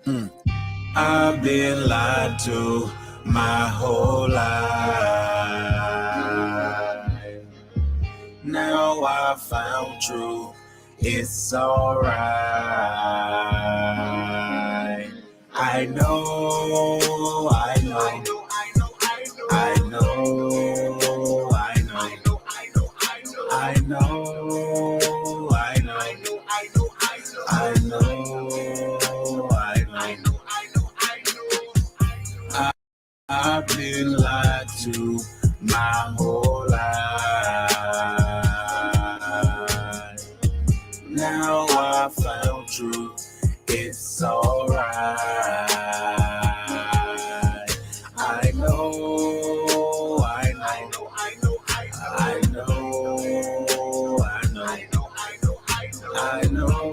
I've been lied to my whole life. Now I found truth. It's alright. I know, I know, I know, I know, I know, I know, I've been lied to my whole life. Now I found truth. It's alright. I know, I know, I know, I know, I know, I know,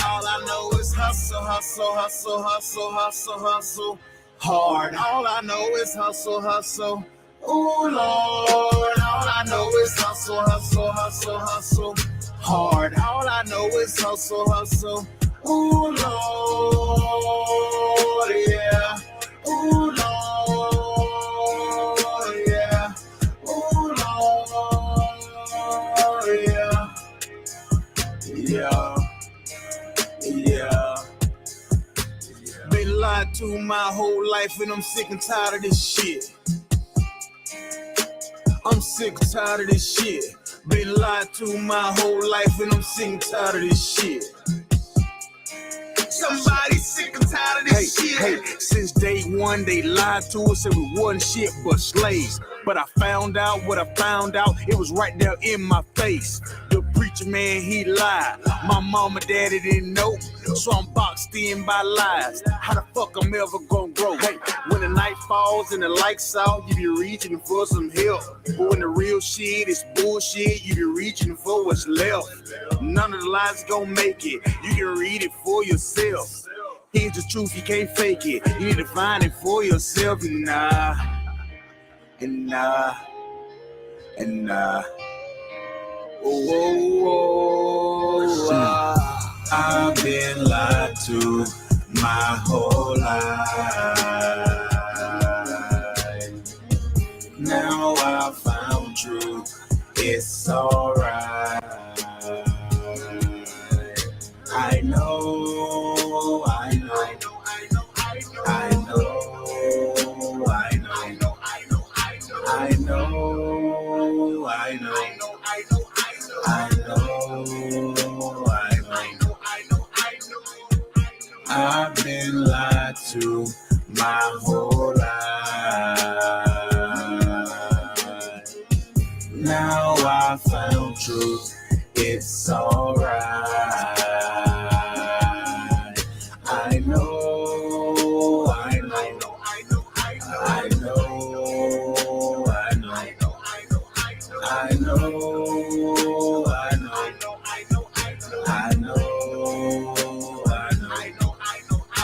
all I know is hustle, hustle, hustle, hustle, hustle, hustle. Hard. All I know is hustle, hustle. Ooh, Lord. All I know is hustle, hustle, hustle, hustle. Hard. All I know is hustle, hustle. Ooh, Lord. Yeah. Ooh, Lord. Yeah. Ooh, Lord. Yeah. Yeah. Yeah. Been lied to my whole life and I'm sick and tired of this shit. I'm sick and tired of this shit. Been lied to my whole life and I'm sick and tired of this shit. Somebody sick and tired of this shit. Hey, since day one they lied to us and we wasn't shit but slaves. But I found out what I found out, it was right there in my face. The preacher man, he lied. My mama, daddy didn't know, so I'm boxed in by lies. How the fuck I'm ever gonna grow? Hey, when the night falls and the lights out, you be reaching for some help. But when the real shit is bullshit, you be reaching for what's left. None of the lies gonna make it, you can read it for yourself. Here's the truth, you can't fake it, you need to find it for yourself. And nah, and nah, and nah. Oh, oh, oh, I've been lied to my whole life. Now I found truth. It's alright. I know, I know, I know, I know, I know, I know, I know, I know. I've been lied to my whole life. Now I found truth. It's alright. I know, I know, I know, I know, I know, I know,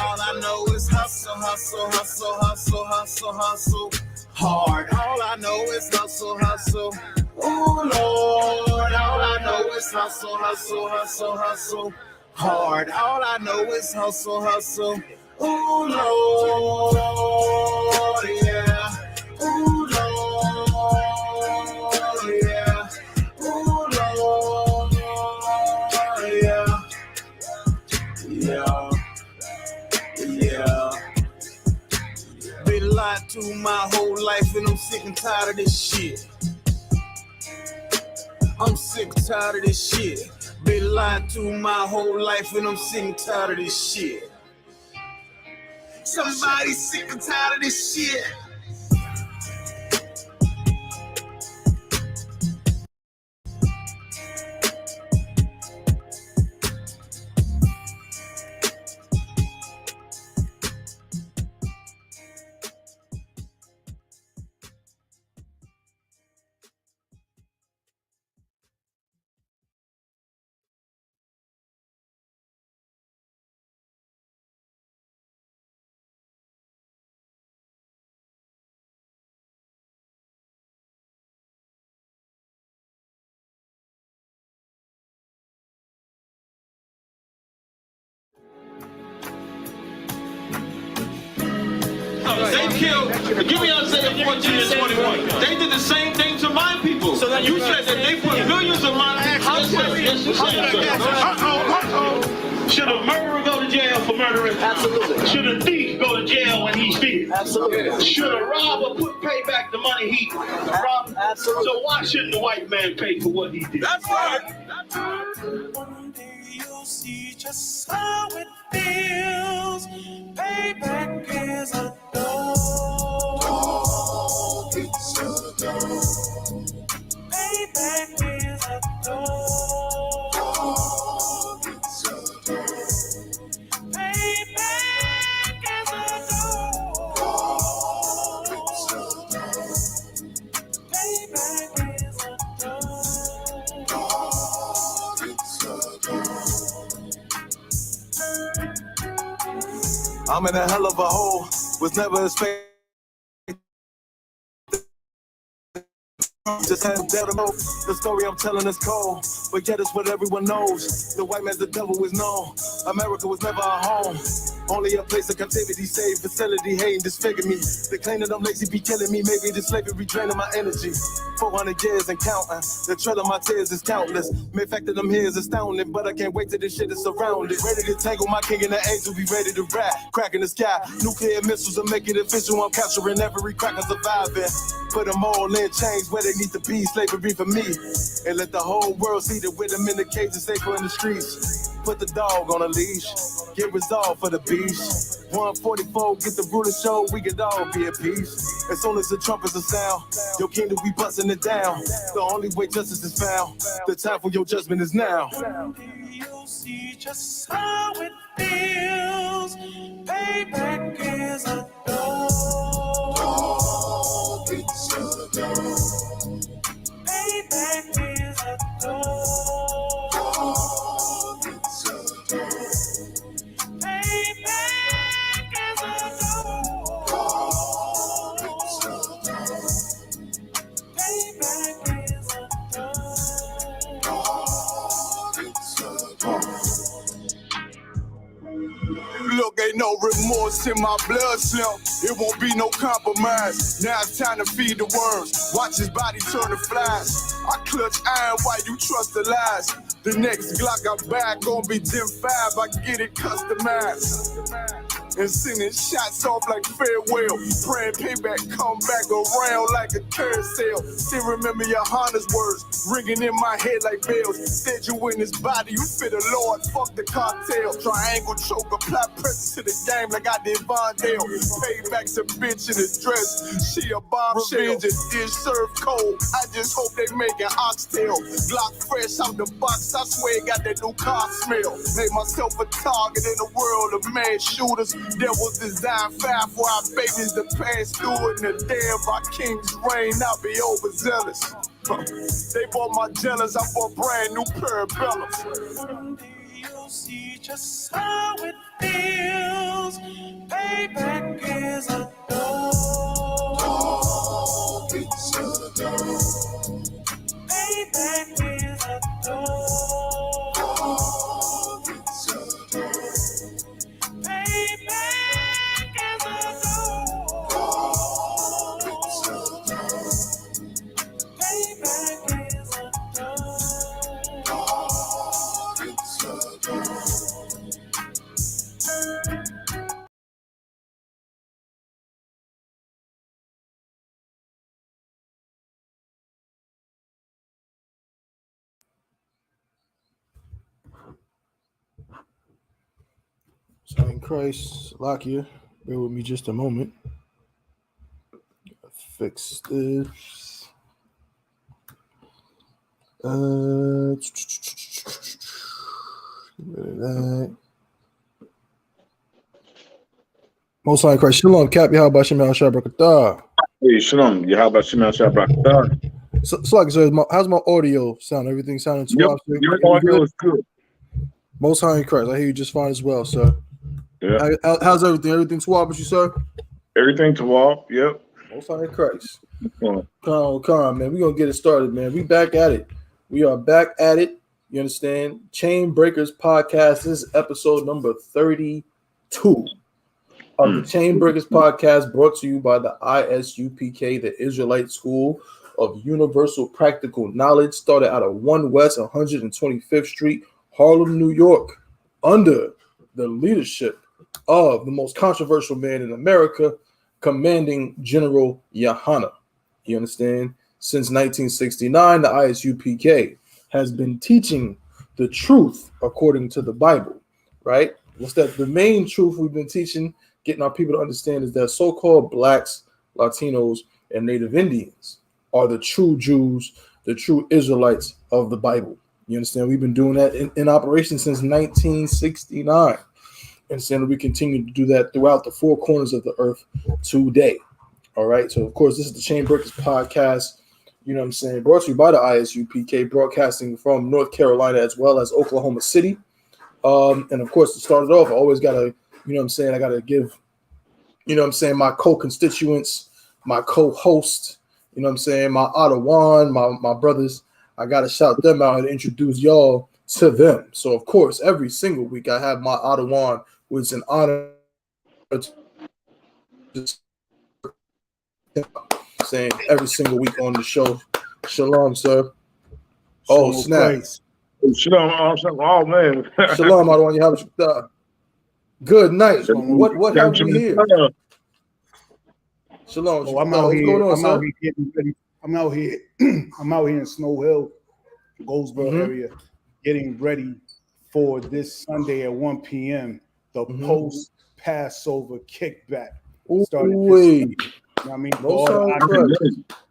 all I know is hustle, hustle, hustle, hustle, hustle, hustle. Hard. All I know is hustle, hustle. Ooh, Lord. All I know is hustle, hustle, hustle, hustle. Hard. All I know is hustle, hustle. Ooh, Lord. Yeah. Ooh, Lord. Yeah. Ooh, Lord. Yeah. Yeah. Yeah. Been lied to my whole life and I'm sick and tired of this shit. I'm sick and tired of this shit. Been lied to my whole life and I'm sick and tired of this shit. Somebody sick and tired of this shit. They killed, give me Isaiah 14 and 21. They did the same thing to my people. So that you said that they put millions of my Should a murderer go to jail for murdering? Absolutely. Should a thief go to jail when he steals? Absolutely. Should a robber pay back the money he robbed? Absolutely. So why shouldn't the white man pay for what he did? That's right. One day you'll see just how it feels. Payback is a dog. It's a dog. Payback is a dog. It's a dog. Payback is a dog. It's a dog. Payback is a dog. It's a dog. I'm in a hell of a hole. Was never expecting. Just had to know the story I'm telling is cold, but yet it's what everyone knows. The white man's the devil is known. America was never a home, only a place of captivity, safe facility, hating, disfigure me. They claim that I'm lazy, be killing me. Maybe the slavery draining my energy. 400 years and counting. The trail of my tears is countless. The fact that I'm here is astounding, but I can't wait till this shit is surrounded. Ready to tangle my king and the angel, be ready to rap. Crack in the sky, nuclear missiles will make it official. I'm capturing every cracker surviving. Put them all in chains where they need to be, slavery for me. And let the whole world see that with them in the cage and safer in the streets. Put the dog on a leash, get resolved for the beast. 144, get the ruler show, we could all be at peace. As soon as the trumpets are sound, your kingdom we busting it down. The only way justice is found, the time for your judgment is now. You'll see just how it feels. Payback is a dog. It's a dog. Payback is a dog. It's a dog. Payback is a dog. It's a dog. Payback is a dog. It's a dog. Look, ain't no remorse in my blood slump. It won't be no compromise. Now it's time to feed the worms. Watch his body turn to flies. I clutch iron while you trust the lies. The next Glock I buy gon' be Gen 5. I get it customized. And sending shots off like farewell. Praying payback come back around like a carousel. Still remember YAHANNA's words ringing in my head like bells. Said you in his body, you fit the Lord, fuck the cartel. Triangle choke, apply pressure to the game like I did Vondale. Payback's a bitch in a dress, she a bombshell. Revenge is served cold, I just hope they make an oxtail. Glock fresh out the box, I swear it got that new car smell. Made myself a target in a world of mad shooters. There was design 5 for our babies to pass through. In the day of our king's reign, I'll be overzealous. They bought my jealous, I bought brand new parabellums. One day you'll see just how it feels. Payback is a dog. It's a dog. Payback is a dog. It's a dog. Payback is a dog. It's a dog. Payback is a dog. It's a dog. Sign Christ, lock you. Bear with me just a moment. Fix this. Get rid of that. Most High Christ, Shalom, Cap, Yahweh Shem Yahshua Barakatah. Hey, Shalom, Yahweh Shem Yahshua Barakatah. So like, so how's my audio sound? Everything sounding swap? Your audio is good. Most High Christ, I hear you just fine as well, sir. Yeah. How's everything? Everything swap with you, sir? Everything to walk, yep. Most High Christ. Come on, man. We're going to get it started, man. We back at it. We are back at it. You understand? Chain Breakers Podcast. This is episode number 32. of the Chain Breakers podcast, brought to you by the I.S.U.P.K, the Israelite School of Universal Practical Knowledge, started out of 1 West 125th Street, Harlem, New York, under the leadership of the most controversial man in America, Commanding General YAHANNA. You understand? Since 1969, the I.S.U.P.K has been teaching the truth according to the Bible, right? What's that? The main truth we've been teaching, getting our people to understand, is that so-called blacks, Latinos, and Native Indians are the true Jews, the true Israelites of the Bible. You understand? We've been doing that in operation since 1969. And so we continue to do that throughout the four corners of the earth today. All right. So, of course, this is the Chain Breakers podcast. You know what I'm saying? Brought to you by the I.S.U.P.K, broadcasting from North Carolina as well as Oklahoma City. And of course, to start it off, I always got to, you know what I'm saying, I got to give, you know what I'm saying, my co-constituents, my co-host, you know what I'm saying, my Ottawa, my brothers, I got to shout them out and introduce y'all to them. So, of course, every single week I have my Ottawa, which is an honor to saying every single week on the show. Shalom, sir. Oh, snap. Christ. Shalom, oh man. Shalom, I don't want you have a good night. What have we here? Shalom. Oh, I'm out here. What's going on, I'm out here getting ready. I'm out here. I'm out here in Snow Hill, Goldsboro area, getting ready for this Sunday at 1 p.m. The post Passover kickback. Started this Sunday. You know what I mean?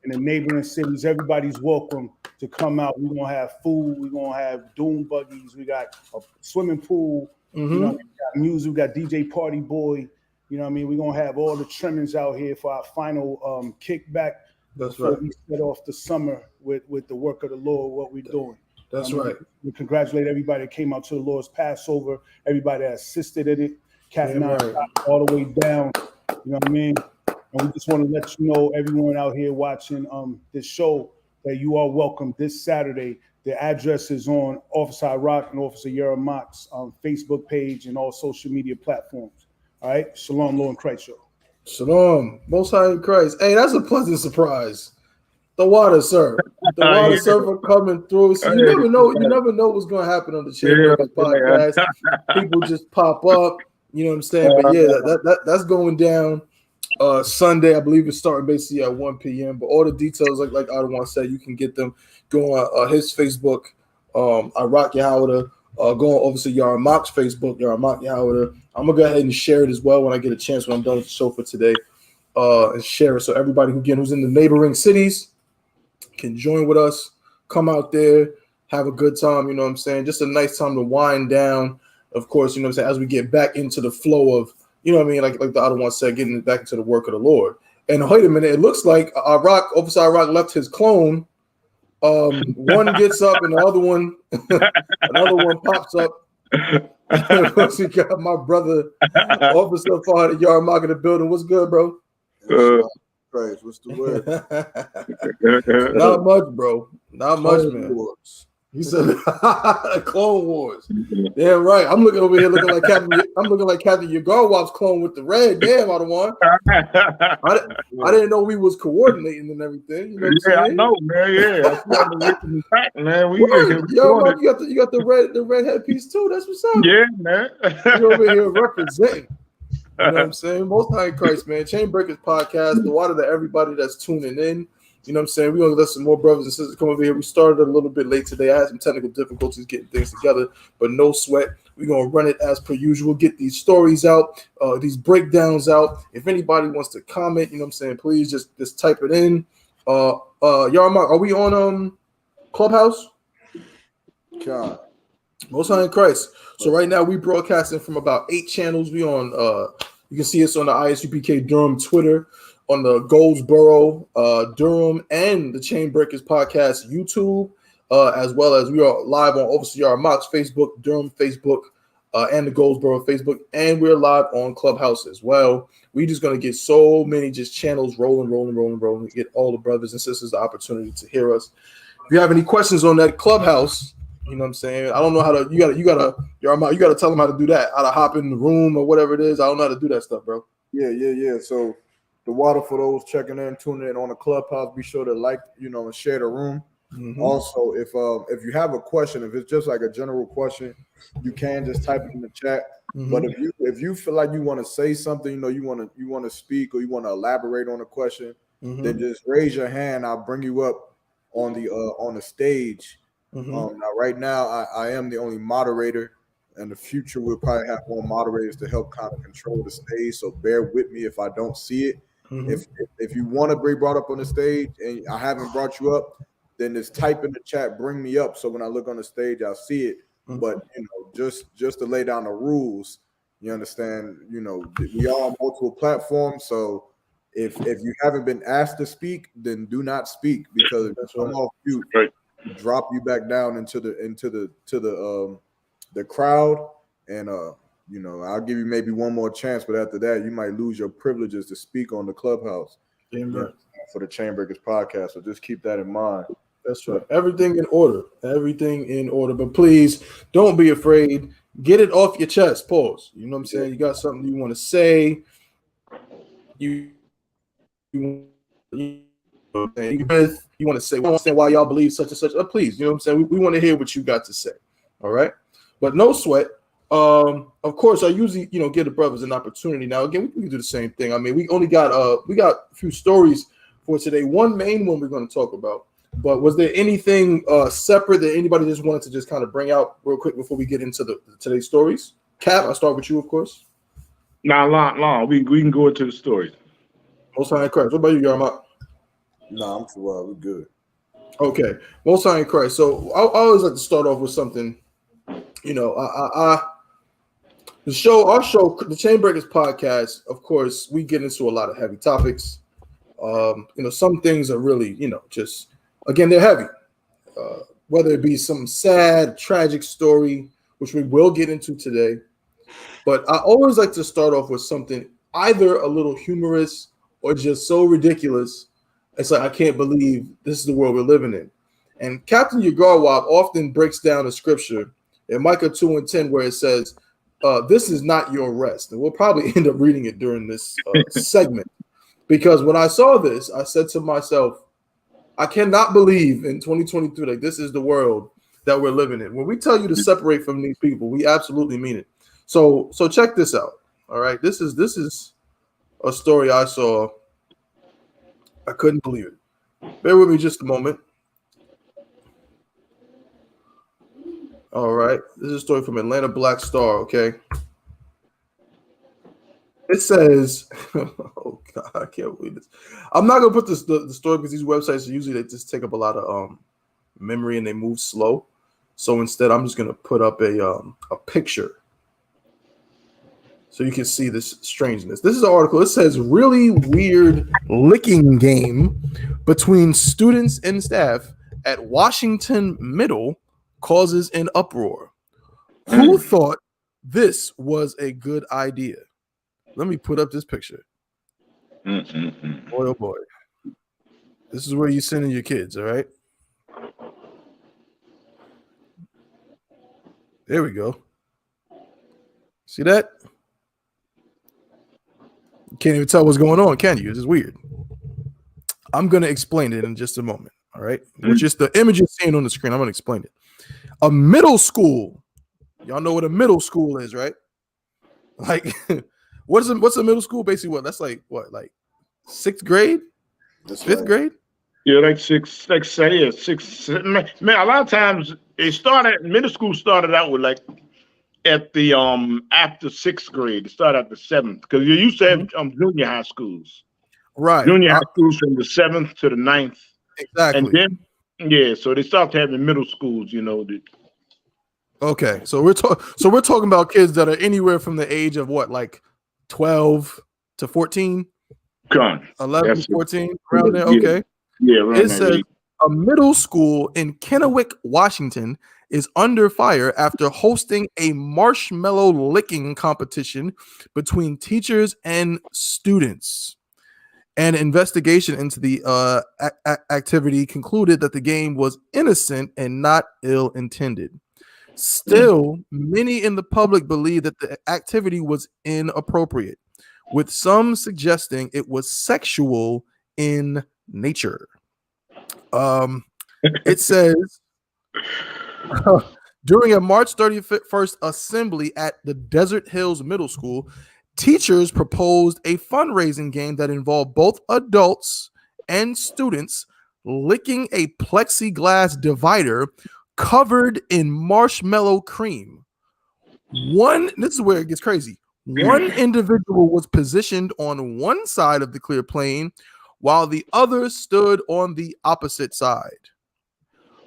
In the neighboring cities, everybody's welcome to come out. We're gonna have food, we're gonna have doom buggies, we got a swimming pool, you know, we got music, we got DJ Party Boy, you know what I mean? We're gonna have all the trimmings out here for our final kickback. That's right. We set off the summer with the work of the Lord, what we're doing. That's right. We congratulate everybody that came out to the Lord's Passover, everybody that assisted in it, all the way down, you know what I mean? And we just want to let you know, everyone out here watching this show, that you are welcome this Saturday. The address is on Officer I.R.O.K and Officer YAHANNA's Facebook page and all social media platforms. All right? Shalom, Lord in Christ show. Shalom, Most High in Christ. Hey, that's a pleasant surprise. The water, sir. The water server coming through. So you never know. You never know what's going to happen on the Chain Breakers podcast. People just pop up. You know what I'm saying? But yeah, that's going down. Sunday, I believe it's starting basically at 1 p.m. But all the details, like Ottawa said, you can get them. Go on his Facebook, I.R.O.K YAHANNA. Go on obviously YAHANNA's Facebook, I.R.O.K YAHANNA. I'm gonna go ahead and share it as well when I get a chance when I'm done with the show for today. And share it so everybody who's in the neighboring cities can join with us. Come out there, have a good time. You know what I'm saying? Just a nice time to wind down. Of course, you know what I'm saying, as we get back into the flow of, you know what I mean, like the other one said, getting back into the work of the Lord. And wait a minute, it looks like Officer I.R.O.K left his clone. One gets up and the other one, another one pops up. We got my brother, Officer Father Yarl in the building. What's good, bro? Christ, what's the word? Not much, bro. Not much, man. Wars. He said Clone Wars. Damn right. I'm looking over here looking like Captain Yagarwap's clone with the red. Damn, Ottawa. I didn't know we was coordinating and everything. You know what I'm I know, man. Yeah, man. You got the red headpiece too. That's what's up. Yeah, man. You over here representing. You know what I'm saying? Most High in Christ, man. Chain Breakers podcast. The water to everybody that's tuning in. You know what I'm saying? We're going to let some more brothers and sisters come over here. We started a little bit late today. I had some technical difficulties getting things together, but no sweat. We're going to run it as per usual, get these stories out, these breakdowns out. If anybody wants to comment, you know what I'm saying, please just type it in. Yarl, are we on Clubhouse? God. Most High in Christ. So right now we broadcasting from about 8 channels. We on you can see us on the ISUPK Durham Twitter, on the Goldsboro, Durham, and the Chain Breakers podcast YouTube, as well as we are live on Officer I.R.O.K's Facebook, Durham Facebook, and the Goldsboro Facebook, and we're live on Clubhouse as well. We're just gonna get so many just channels rolling, get all the brothers and sisters the opportunity to hear us. If you have any questions on that Clubhouse, you know what I'm saying? I don't know how to. You gotta tell them how to do that. How to hop in the room or whatever it is. I don't know how to do that stuff, bro. Yeah. So the water for those checking in, tuning in on the Clubhouse, be sure to like, and share the room. Mhm. Also, if you have a question, if it's just like a general question, you can just type it in the chat. But if you feel like you want to say something, you want to speak or you want to elaborate on a question, then just raise your hand. I'll bring you up on the stage. Now, right now, I am the only moderator. In the future, we'll probably have more moderators to help kind of control the stage. So bear with me if I don't see it. If you want to be brought up on the stage and I haven't brought you up, then just type in the chat, bring me up. So when I look on the stage, I'll see it. But just to lay down the rules, you understand. We are on multiple platforms, so if you haven't been asked to speak, then do not speak because if you come off mute, drop you back down into the crowd, and I'll give you maybe one more chance, but after that, you might lose your privileges to speak on the Clubhouse for the Chainbreakers podcast. So just keep that in mind. That's right. Everything in order. But please don't be afraid. Get it off your chest. Pause. You know what I'm saying? You got something you want to say. You want to say, I don't understand why y'all believe such and such. Please, you know what I'm saying? We want to hear what you got to say. All right. But no sweat. Of course, I usually, give the brothers an opportunity. Now, again, we can do the same thing. I mean, we got a few stories for today. One main one we're going to talk about. But was there anything separate that anybody just wanted to just kind of bring out real quick before we get into today's stories? Cap, I'll start with you, of course. Long. We can go into the stories. Most High in Christ. What about you, Yarl? No, I'm too well. We're good. Okay. Most High in Christ. So I always like to start off with something. Our show, the Chainbreakers podcast, of course, we get into a lot of heavy topics. Some things are really, just, again, they're heavy. Whether it be some sad, tragic story, which we will get into today. But I always like to start off with something either a little humorous or just so ridiculous. It's like, I can't believe this is the world we're living in. And Captain Yagarwab often breaks down a scripture in Micah 2:10 where it says, this is not your rest. And we'll probably end up reading it during this segment. Because when I saw this, I said to myself, I cannot believe in 2023 that this is the world that we're living in. When we tell you to separate from these people, we absolutely mean it. So check this out. All right. This is a story I saw. I couldn't believe it. Bear with me just a moment. All right. This is a story from Atlanta Black Star. Okay. It says, oh God, I can't believe this. I'm not gonna put the story because these websites usually they just take up a lot of memory and they move slow. So instead, I'm just gonna put up a picture so you can see this strangeness. This is an article. It says really weird licking game between students and staff at Washington Middle causes an uproar. Who thought this was a good idea? Let me put up this picture. Boy, oh boy. This is where you're sending your kids, all right? There we go. See that? You can't even tell what's going on, can you? It's just weird. I'm going to explain it in just a moment, all right? Which is the image you're seeing on the screen. I'm going to explain it. A middle school. Y'all know what a middle school is, right? Like, what's a middle school? Basically, what? That's like, what? Like 6th grade? That's Fifth right. grade? Yeah, like six. Man, a lot of times middle school started out with like at the after 6th grade. It started at the 7th because you used to have junior high schools. Right. Junior high schools from the 7th to the 9th. Exactly. And then so they started having middle schools, Okay, so we're talking about kids that are anywhere from the age of what, like 12 to 14, 11 to 14, around there. Okay, yeah. It says a middle school in Kennewick, Washington, is under fire after hosting a marshmallow licking competition between teachers and students. An investigation into the activity concluded that the game was innocent and not ill-intended. Still, many in the public believe that the activity was inappropriate. with some suggesting it was sexual in nature. It says during a March 31st assembly at the Desert Hills Middle School, teachers proposed a fundraising game that involved both adults and students licking a plexiglass divider covered in marshmallow cream. This is where it gets crazy. One individual was positioned on one side of the clear plane while the other stood on the opposite side.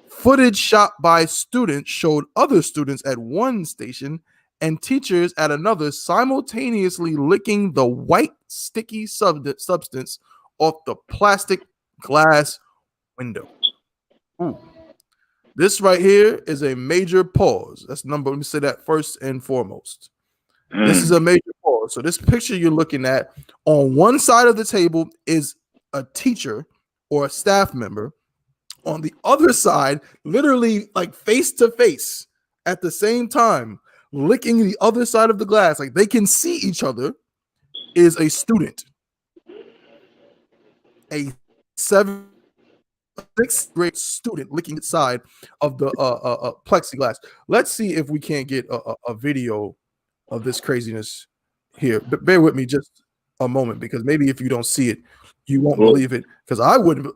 Footage shot by students showed other students at one station and teachers at another simultaneously licking the white sticky substance off the plastic glass window. Ooh. This right here is a major pause. Let me say that first and foremost. This is a major pause. So this picture you're looking at, on one side of the table is a teacher or a staff member. On the other side, literally like face to face at the same time, licking the other side of the glass, like they can see each other, is a student. A 6th grade student licking the side of the plexiglass. Let's see if we can't get a video of this craziness here. But bear with me just a moment, because maybe if you don't see it, you won't believe it. Because I wouldn't.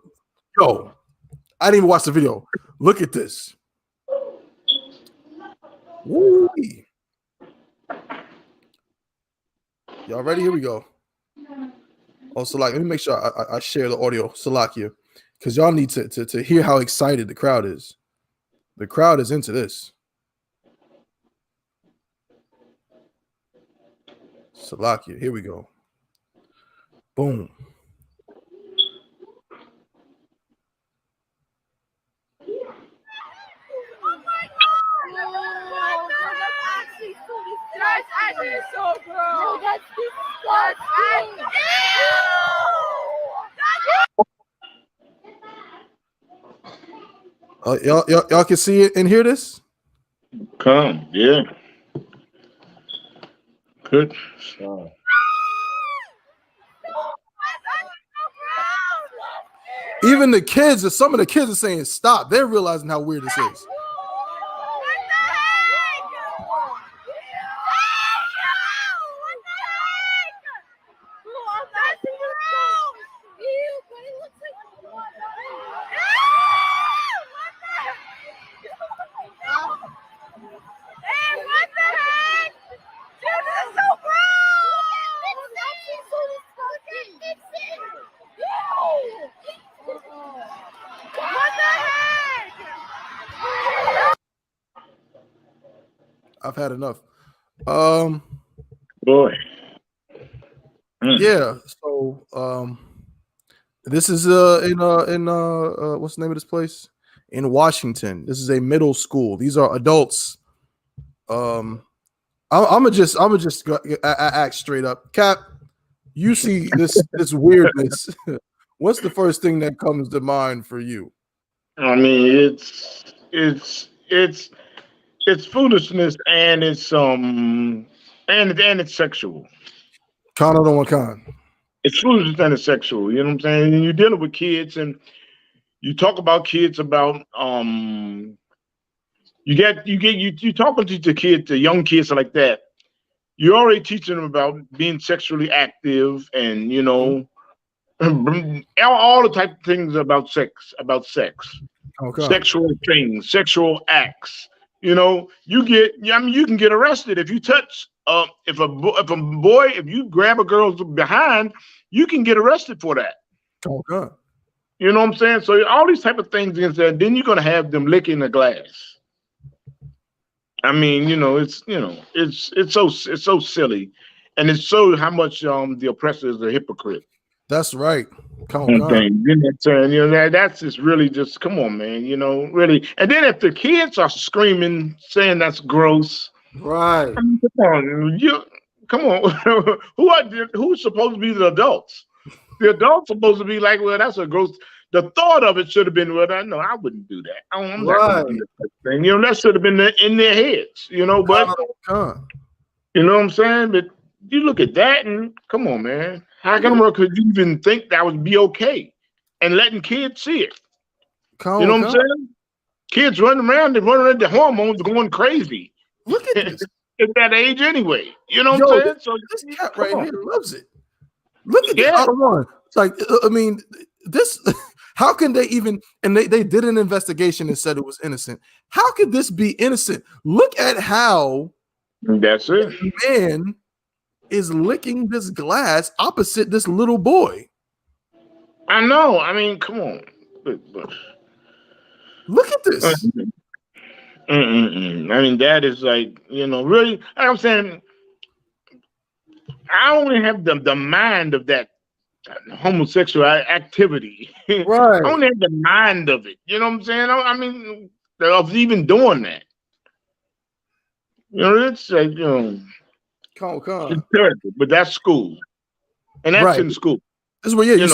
Yo, I didn't even watch the video. Look at this. Woo-wee. Y'all ready? Here we go. Oh, Salak, let me make sure I share the audio, Salak, here, because y'all need to hear how excited the crowd is. The crowd is into this. Salakia, here we go. Boom. That's actually so gross. That's disgusting. Y'all can see it and hear this? Come, yeah. Good. Even the kids, some of the kids are saying stop. They're realizing how weird this is. I've had enough. Boy. Yeah. So this is in what's the name of this place? In Washington. This is a middle school. These are adults. I'm gonna just act straight up. Cap, you see this weirdness. What's the first thing that comes to mind for you? I mean, it's foolishness, and it's and it's sexual. Con on one con. It's foolishness and it's sexual. You know what I'm saying? And you're dealing with kids, and you talk about kids about you talking to the kids, the young kids like that. You're already teaching them about being sexually active, and you know, all the type of things about sex, Okay. sexual things, sexual acts. You know, you can get arrested if you touch. If you grab a girl's behind, you can get arrested for that. Okay. You know what I'm saying? So all these type of things against that. Then you're gonna have them licking the glass. I mean, it's so silly, and it's so how much the oppressor is a hypocrite. That's right. That's just really just come on, man. Really. And then if the kids are screaming, saying that's gross, right? I mean, come on. Who's supposed to be the adults? The adults supposed to be like, well, that's a gross. The thought of it should have been, well, no, I wouldn't do that. I'm not gonna do that thing. That should have been in their heads. But you know what I'm saying? But you look at that and come on, man. How come could you even think that would be okay? And letting kids see it. You know what I'm saying? Kids running around, they're running at the hormones going crazy. Look at this. At that age anyway. You know what I'm saying? So this cat right here loves it. Look at this. It's like, I mean, this, how can they even, and they did an investigation and said it was innocent. How could this be innocent? Look at how that's it. Man is licking this glass opposite this little boy. I know. I mean, come on. Look at this. I mean, that is like, you know, really, like I'm saying, I only have the mind of that homosexual activity. Right. I only have the mind of it. You know what I'm saying? I mean, of even doing that. You know, it's like, you know, it's terrible, but that's school. And that's in school. This is where, you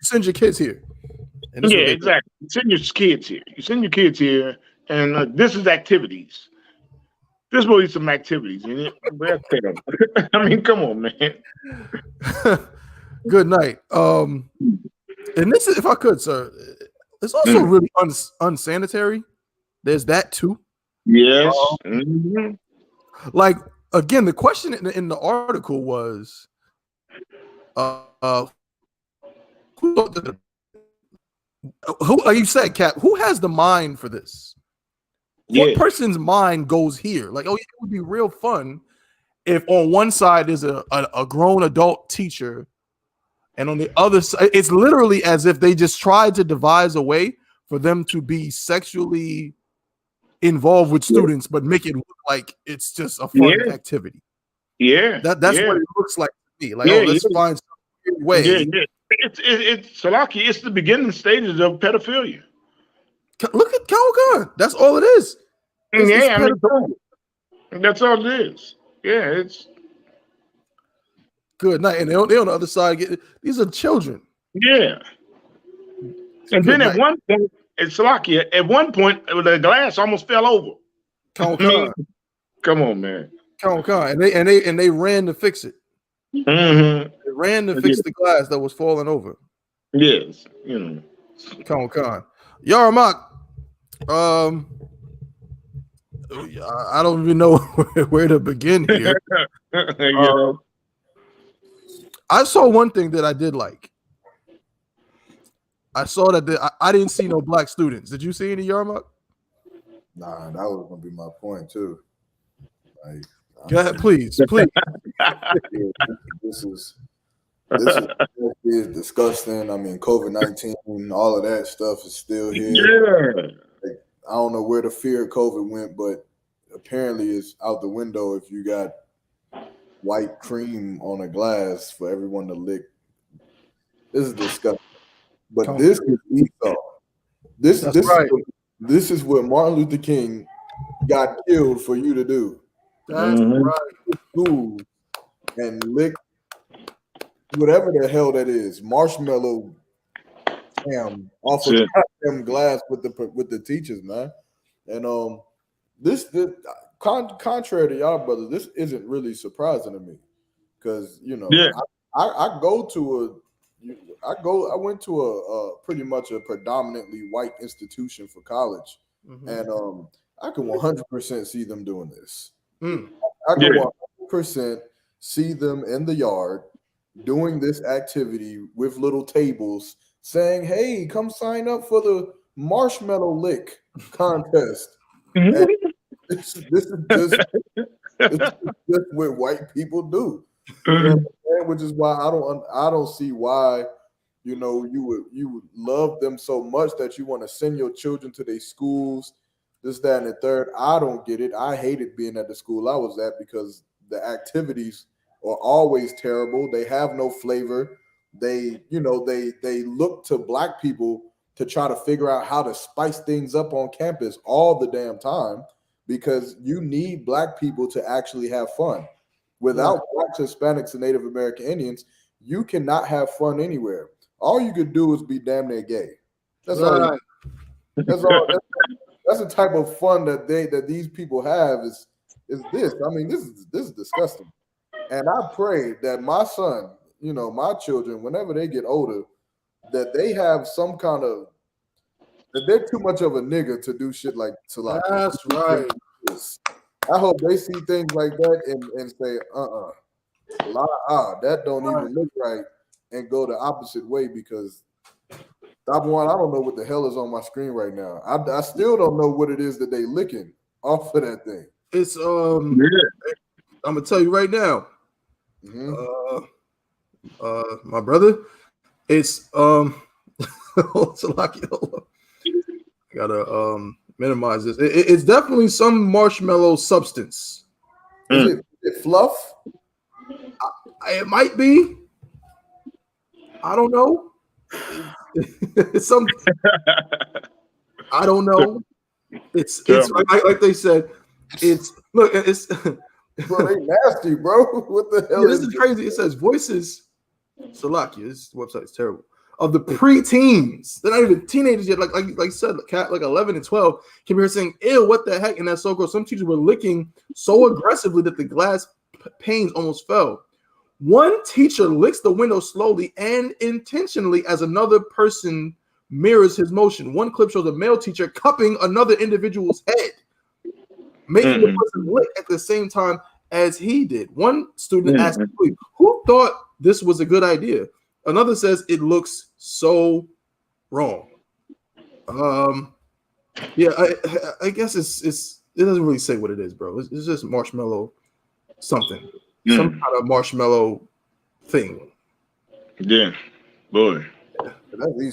send your kids here. Yeah, exactly. You send your kids here. You send your kids here, and this is activities. This will be some activities. I mean, come on, man. Good night. And this is, if I could, sir, it's also really unsanitary. There's that too. Yes. Like, again, the question in the article was, who, like you said, Cap, who has the mind for this? What person's mind goes here? Like, oh, it would be real fun if on one side there's a grown adult teacher, and on the other side, it's literally as if they just tried to devise a way for them to be sexually involved with students, but make it look like it's just a fun activity. Yeah, that's what it looks like to me. Like, let's find some way. It's Salaki. It's the beginning stages of pedophilia. Look at Khan. That's all it is. That's all it is. Yeah, it's good night. And they on the other side, these are children. Yeah. And then at one point, it's Salaki. At one point, the glass almost fell over. Come on, man. And they ran to fix it. They ran to fix the glass that was falling over. Yes, you know. Khan. Yarl, I don't even know where to begin here. I saw one thing that I did like. I saw that I didn't see no black students. Did you see any, Yarl? Nah, that was gonna be my point too. Like, go ahead, please. This is disgusting. I mean, COVID-19 and all of that stuff is still here. Yeah. Like, I don't know where the fear of COVID went, but apparently it's out the window if you got white cream on a glass for everyone to lick. This is disgusting. But this is Esau. This is what Martin Luther King got killed for you to do. That's right. School and lick whatever the hell that is, marshmallow jam off of them glass with the teachers, man. And this contrary to y'all brothers, this isn't really surprising to me because I went to a pretty much a predominantly white institution for college, and I can 100% see them doing this. I can 100% see them in the yard doing this activity with little tables saying, hey, come sign up for the marshmallow lick contest. This is just what white people do. Which is why I don't see why you would love them so much that you want to send your children to their schools, this, that, and the third. I don't get it. I hated being at the school I was at because the activities are always terrible. They have no flavor. They look to black people to try to figure out how to spice things up on campus all the damn time because you need black people to actually have fun. Without Blacks, Hispanics, and Native American Indians, you cannot have fun anywhere. All you could do is be damn near gay. That's all. That's all. That's the type of fun that these people have. Is this? I mean, this is disgusting. And I pray that my son, you know, my children, whenever they get older, that they have some kind of, that they're too much of a nigga to do shit like Salaki. That's right. I hope they see things like that and say, that don't even look right, and go the opposite way, because top one, I don't know what the hell is on my screen right now. I still don't know what it is that they licking off of that thing. It's I'm gonna tell you right now. My brother, it's Salaki, I gotta minimize this. It's definitely some marshmallow substance. Is it fluff? It might be. I don't know. It's some. I don't know. It's like they said. It's bro, they nasty, bro. What the hell? Yeah, this is crazy. It says voices. Salakia, this website is terrible. Of the preteens, they're not even teenagers yet. Like you said, like 11 and 12 can be heard saying, "Ew, what the heck?" And that's so gross. Some teachers were licking so aggressively that the glass panes almost fell. One teacher licks the window slowly and intentionally as another person mirrors his motion. One clip shows a male teacher cupping another individual's head, making the person lick at the same time as he did. One student asked, "Who thought this was a good idea?" Another says, "It looks so wrong." Yeah, I guess it doesn't really say what it is, bro. It's just marshmallow something, some kind of marshmallow thing. Yeah, boy.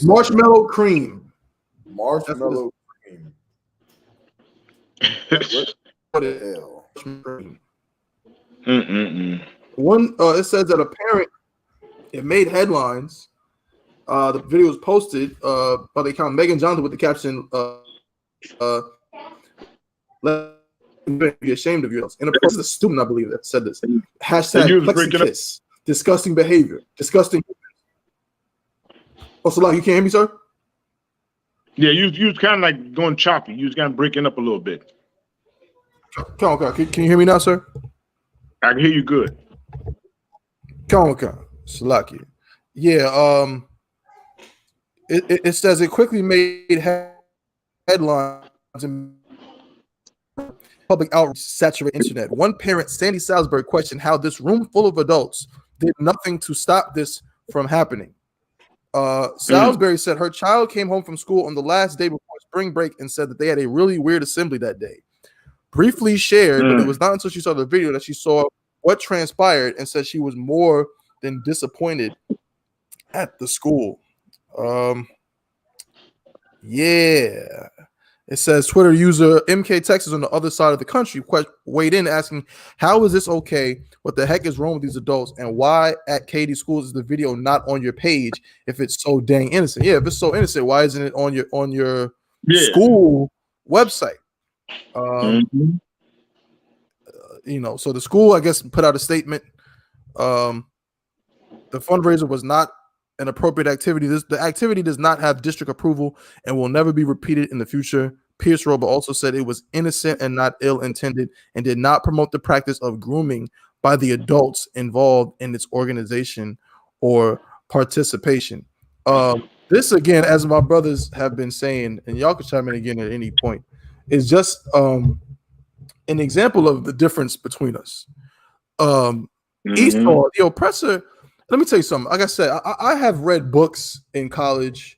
Marshmallow cream. Marshmallow cream. What the hell? One, it says that a parent, it made headlines. The video was posted by the account Megan Johnson with the caption, "Let me be ashamed of yourselves." And a person, a student, I believe, that said this. Hashtag Plexikiss. Disgusting behavior. Disgusting. Oh, Salah, you can't hear me, sir? Yeah, you was kind of like going choppy. You was kind of breaking up a little bit. Come on. Can you hear me now, sir? I can hear you good. Come on. Salaki. Yeah, it says it quickly made headlines and public outreach saturate internet. One parent, Sandy Salisbury, questioned how this room full of adults did nothing to stop this from happening. Salisbury said her child came home from school on the last day before spring break and said that they had a really weird assembly that day. Briefly shared, but it was not until she saw the video that she saw what transpired and said she was more than disappointed at the school. Yeah. It says Twitter user MK Texas on the other side of the country weighed in asking, "How is this okay? What the heck is wrong with these adults? And why at KD schools is the video not on your page if it's so dang innocent?" Yeah, if it's so innocent, why isn't it on your school website? So the school, I guess, put out a statement. The fundraiser was not an appropriate activity. The activity does not have district approval and will never be repeated in the future. Pierce Rober also said it was innocent and not ill-intended and did not promote the practice of grooming by the adults involved in its organization or participation. This, again, as my brothers have been saying, and y'all can chime in again at any point, is just an example of the difference between us. Esau, the oppressor. Let me tell you something. Like I said, I have read books in college,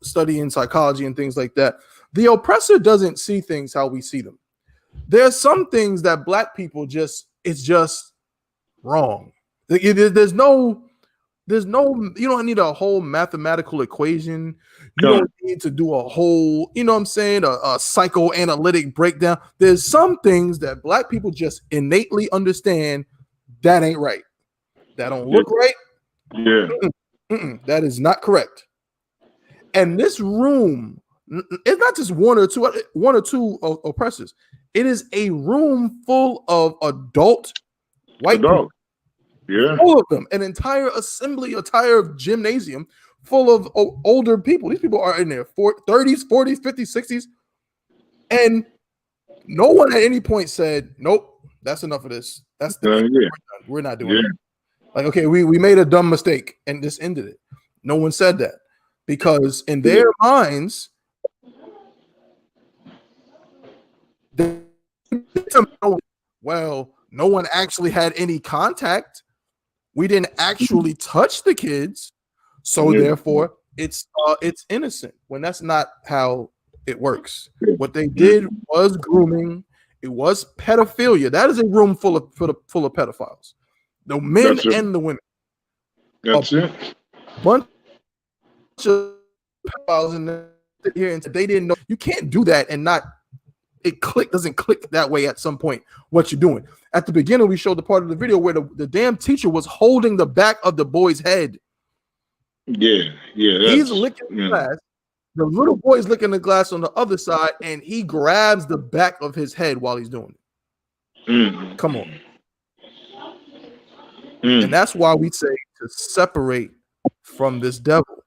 studying psychology and things like that. The oppressor doesn't see things how we see them. There are some things that black people it's just wrong. There's no, you don't need a whole mathematical equation. You don't need to do a whole, a psychoanalytic breakdown. There's some things that black people just innately understand that ain't right. That don't look right. Yeah. That is not correct. And this room, it's not just one or two oppressors. It is a room full of adult white people. Yeah. All of them. An entire assembly, entire gymnasium full of older people. These people are in their 30s, 40s, 50s, 60s. And No one at any point said, "Nope, that's enough of this. That's the end. Yeah. We're not doing it." Like, okay, we made a dumb mistake and this ended it. No one said that because in their minds, well, no one actually had any contact. We didn't actually touch the kids, so therefore it's innocent. When that's not how it works. What they did was grooming. It was pedophilia. That is a room full of pedophiles, the men and the women. That's it. Bunch of pedophiles in here, and they didn't know. You can't do that and not. It doesn't click that way at some point what you're doing. At the beginning, we showed the part of the video where the damn teacher was holding the back of the boy's head. Yeah. He's licking the glass. The little boy's licking the glass on the other side, and he grabs the back of his head while he's doing it. Come on. And that's why we say to separate from this devil.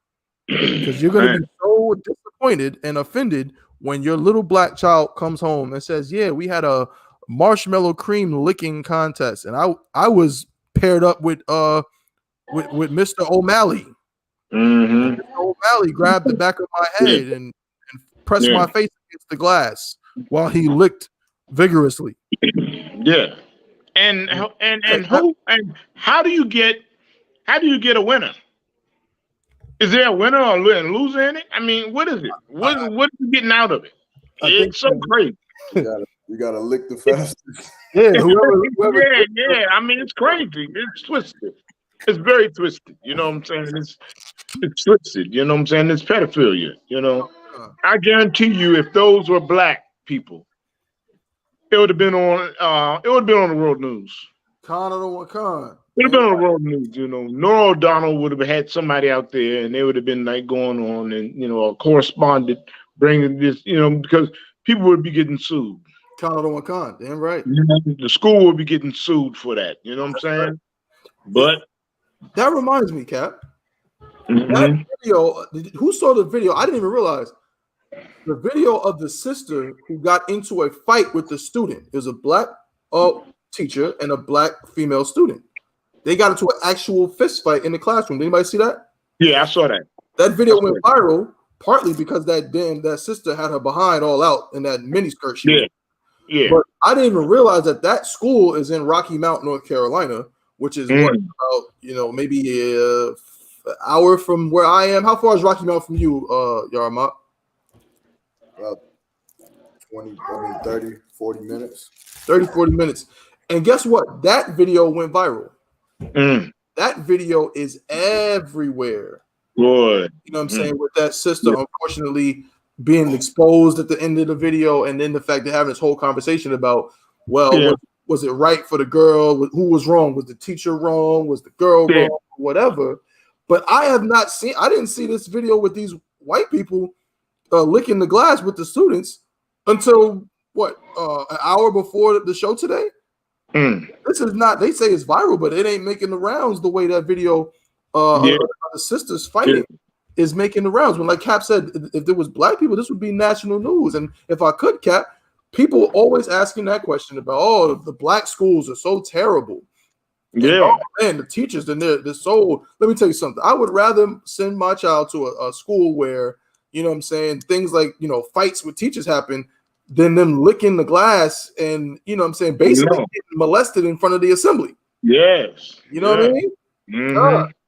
Because you're going to be so disappointed and offended when your little black child comes home and says, yeah, we had a marshmallow cream licking contest, and I was paired up with Mr. O'Malley. Mr. O'Malley grabbed the back of my head and pressed my face against the glass while he licked vigorously. Yeah. And how do you get a winner? Is there a winner or a loser in it? I mean, what is it? What are you getting out of it? It's so crazy. You gotta lick the fastest. Yeah, whoever. Yeah. I mean, it's crazy. It's twisted. It's very twisted. You know what I'm saying? It's twisted. You know what I'm saying? It's pedophilia. You know, I guarantee you, if those were black people, it would have been on. It would have been on the world news. Con or what con? It would have been on the world news. You know, Nora O'Donnell would have had somebody out there, and they would have been like going on, and a correspondent bringing this. Because people would be getting sued. Con or what con? Damn right. The school would be getting sued for that. You know what I'm saying? Right. But that reminds me, Cap. That video. Who saw the video? I didn't even realize the video of the sister who got into a fight with the student. It was a black teacher and a black female student. They got into an actual fist fight in the classroom. Did anybody see that? Yeah, I saw that. That video went viral partly because that sister had her behind all out in that miniskirt. Yeah. But I didn't even realize that school is in Rocky Mount, North Carolina, which is what, about, maybe an hour from where I am. How far is Rocky Mount from you, Yarl? About 30, 40 minutes. 30, 40 minutes. And guess what? That video went viral. That video is everywhere. Boy. You know what I'm saying? With that sister, unfortunately, being exposed at the end of the video, and then the fact that having this whole conversation about, was it right for the girl? Who was wrong? Was the teacher wrong? Was the girl wrong? Whatever. But I didn't see this video with these white people licking the glass with the students until an hour before the show today. This is not, they say it's viral, but it ain't making the rounds the way that video of the sisters fighting is making the rounds. When, like Cap said, if there was black people, this would be national news. And if I could, Cap, people always asking that question about, the black schools are so terrible. Yeah. And the teachers, they're so, let me tell you something. I would rather send my child to a school where, you know what I'm saying, things like, fights with teachers happen than them licking the glass and, you know what I'm saying, basically getting molested in front of the assembly. Yes. You know what I mean?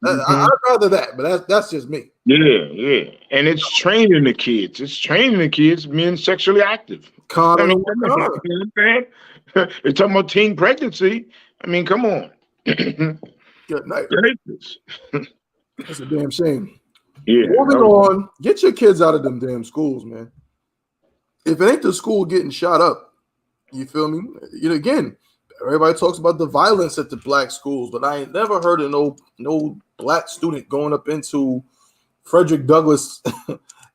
I'd rather that, but that's just me. Yeah. And it's training the kids. It's training the kids being sexually active. They're talking about teen pregnancy. I mean, come on. Good night. That's a damn shame. Yeah. Moving on, get your kids out of them damn schools, man. If it ain't the school getting shot up, you feel me? Again, everybody talks about the violence at the black schools, but I ain't never heard of no black student going up into Frederick Douglass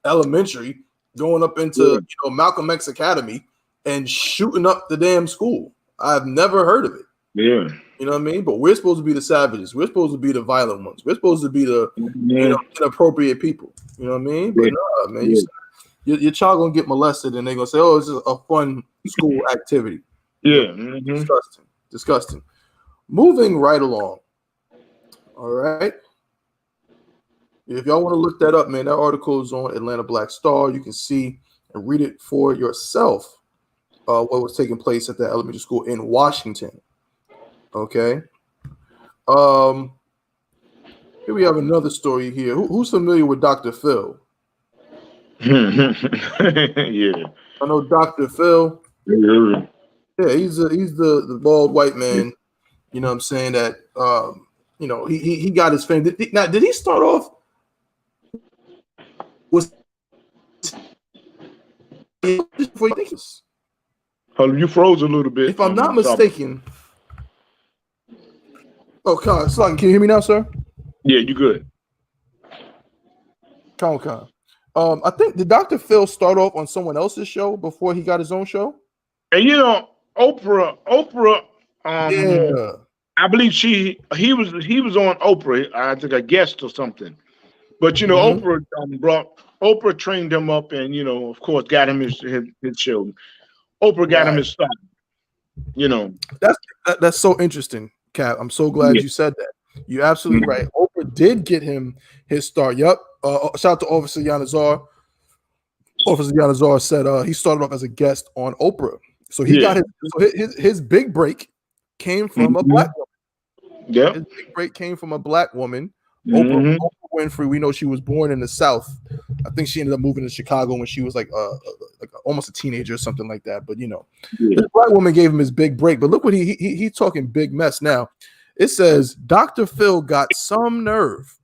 Elementary, going up into Malcolm X Academy and shooting up the damn school. I've never heard of it. Yeah. You know what I mean? But we're supposed to be the savages. We're supposed to be the violent ones. We're supposed to be the inappropriate people. You know what I mean? But no, man. your child gonna get molested, and they're gonna say, "Oh, this is a fun school activity." Yeah. Disgusting, disgusting. Moving right along. All right. If y'all want to look that up, man, that article is on Atlanta Black Star. You can see and read it for yourself. What was taking place at the elementary school in Washington. Okay. Here we have another story here. Who's familiar with Dr. Phil? Yeah. I know Dr. Phil. Yeah. Yeah, he's the bald white man. You know what I'm saying? That he got his fame. Did he start off? Was Hold on, you froze a little bit. If I'm not mistaken. Oh, can you hear me now, sir? Yeah, you good. I think did Dr. Phil start off on someone else's show before he got his own show? And Oprah, Yeah. I believe he was on Oprah, I think a guest or something. But Oprah trained him up, and of course got him his show. Oprah got him his start. That's so interesting, Cap. I'm so glad you said that. You're absolutely right. Oprah did get him his start. Yep. Shout out to Officer Yanazar. Officer Yanazar said he started off as a guest on Oprah. So he got his big break came from a black woman. Yeah. His big break came from a black woman. Oprah Winfrey, we know she was born in the South. I think she ended up moving to Chicago when she was like almost a teenager or something like that. But this black woman gave him his big break. But look what he's talking big mess now. It says Dr. Phil got some nerve.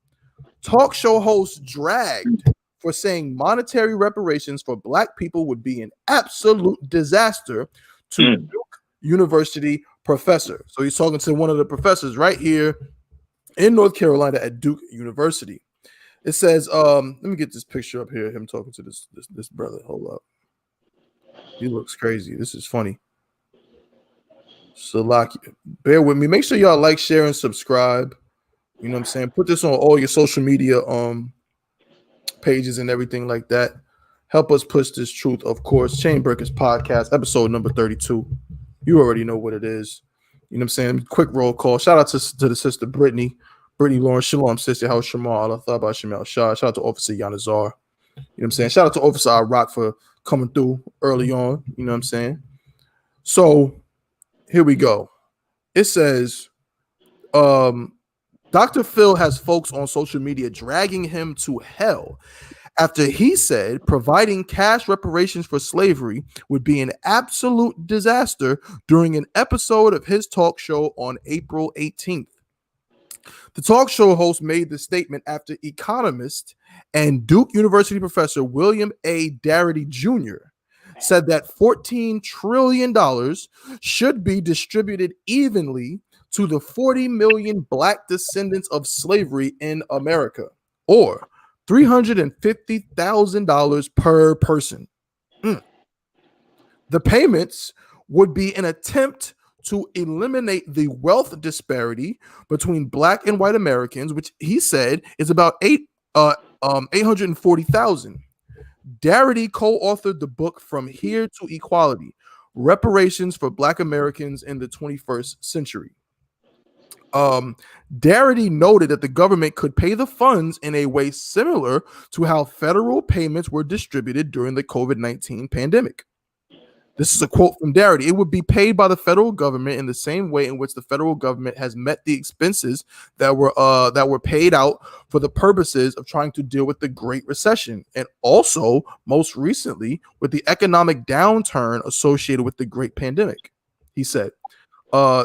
Talk show host dragged for saying monetary reparations for black people would be an absolute disaster to Duke University professor. So he's talking to one of the professors right here in North Carolina at Duke University. It says, let me get this picture up here. Him talking to this brother. Hold up. He looks crazy. This is funny. Salaki, bear with me. Make sure y'all like, share, and subscribe. You know what I'm saying? Put this on all your social media pages and everything like that. Help us push this truth, of course. Chainbreakers Podcast, episode number 32. You already know what it is. You know what I'm saying? Quick roll call. Shout out to the sister Brittany Lawrence. Shalom, sister. How's Shamal? I thought about Shamal Shah. Shout out to Officer Yanazar. You know what I'm saying? Shout out to Officer Iraq for coming through early on. You know what I'm saying? So here we go. It says, Dr. Phil has folks on social media dragging him to hell after he said providing cash reparations for slavery would be an absolute disaster during an episode of his talk show on April 18th. The talk show host made the statement after economist and Duke University professor William A. Darity Jr. said that $14 trillion should be distributed evenly to the 40 million black descendants of slavery in America, or $350,000 per person. The payments would be an attempt to eliminate the wealth disparity between black and white Americans, which he said is about 840,000. Darity co-authored the book From Here to Equality: Reparations for Black Americans in the 21st Century. Darity noted that the government could pay the funds in a way similar to how federal payments were distributed during the COVID-19 pandemic. This is a quote from Darity. It would be paid by the federal government in the same way in which the federal government has met the expenses that were paid out for the purposes of trying to deal with the Great Recession, and also most recently with the economic downturn associated with the Great Pandemic. He said.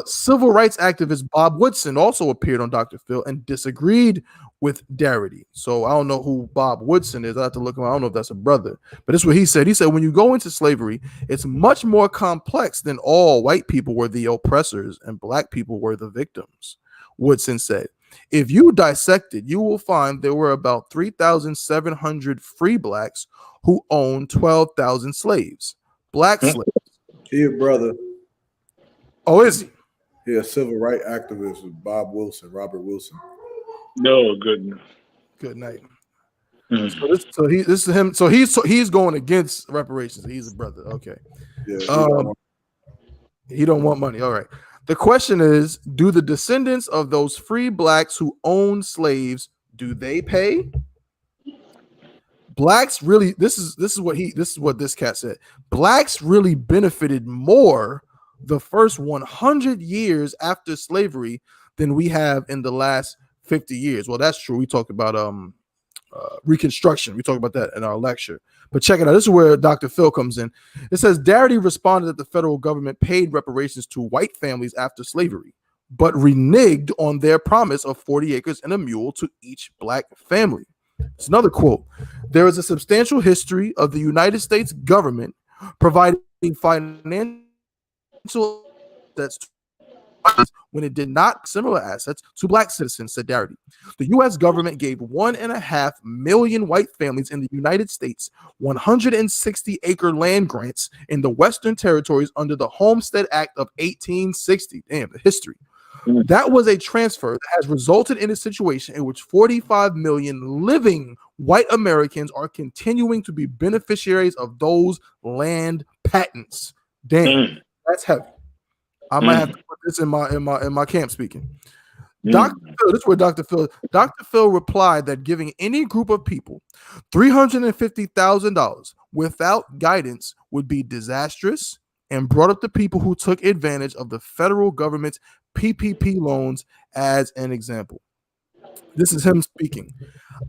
Civil rights activist Bob Woodson also appeared on Dr. Phil and disagreed with Darity. So I don't know who Bob Woodson is. I have to look him up. I don't know if that's a brother, but this is what he said. He said, when you go into slavery, it's much more complex than all white people were the oppressors and black people were the victims. Woodson said, if you dissect it, you will find there were about 3,700 free blacks who owned 12,000 slaves, black slaves. Here, brother. Oh, is he? Yeah, civil rights activist Robert Wilson. No, good. Good night. So this is him. So he's going against reparations. He's a brother. Okay. Yeah. He don't want money. All right. The question is, do the descendants of those free blacks who owned slaves, do they pay? Blacks really, this is what this cat said. Blacks really benefited more the first 100 years after slavery than we have in the last 50 years. Well, that's true. We talked about Reconstruction. We talked about that in our lecture. But check it out. This is where Dr. Phil comes in. It says Darity responded that the federal government paid reparations to white families after slavery, but reneged on their promise of 40 acres and a mule to each black family. It's another quote. There is a substantial history of the United States government providing financial assets when it did not similar assets to black citizens, said Darity. The U.S. government gave 1.5 million white families in the United States 160-acre land grants in the Western Territories under the Homestead Act of 1860. Damn, the history. That was a transfer that has resulted in a situation in which 45 million living white Americans are continuing to be beneficiaries of those land patents. Damn, that's heavy. I might have to put this in my camp speaking. Dr. Phil, this is where Dr. Phil replied that giving any group of people $350,000 without guidance would be disastrous, and brought up the people who took advantage of the federal government's PPP loans as an example. This is him speaking.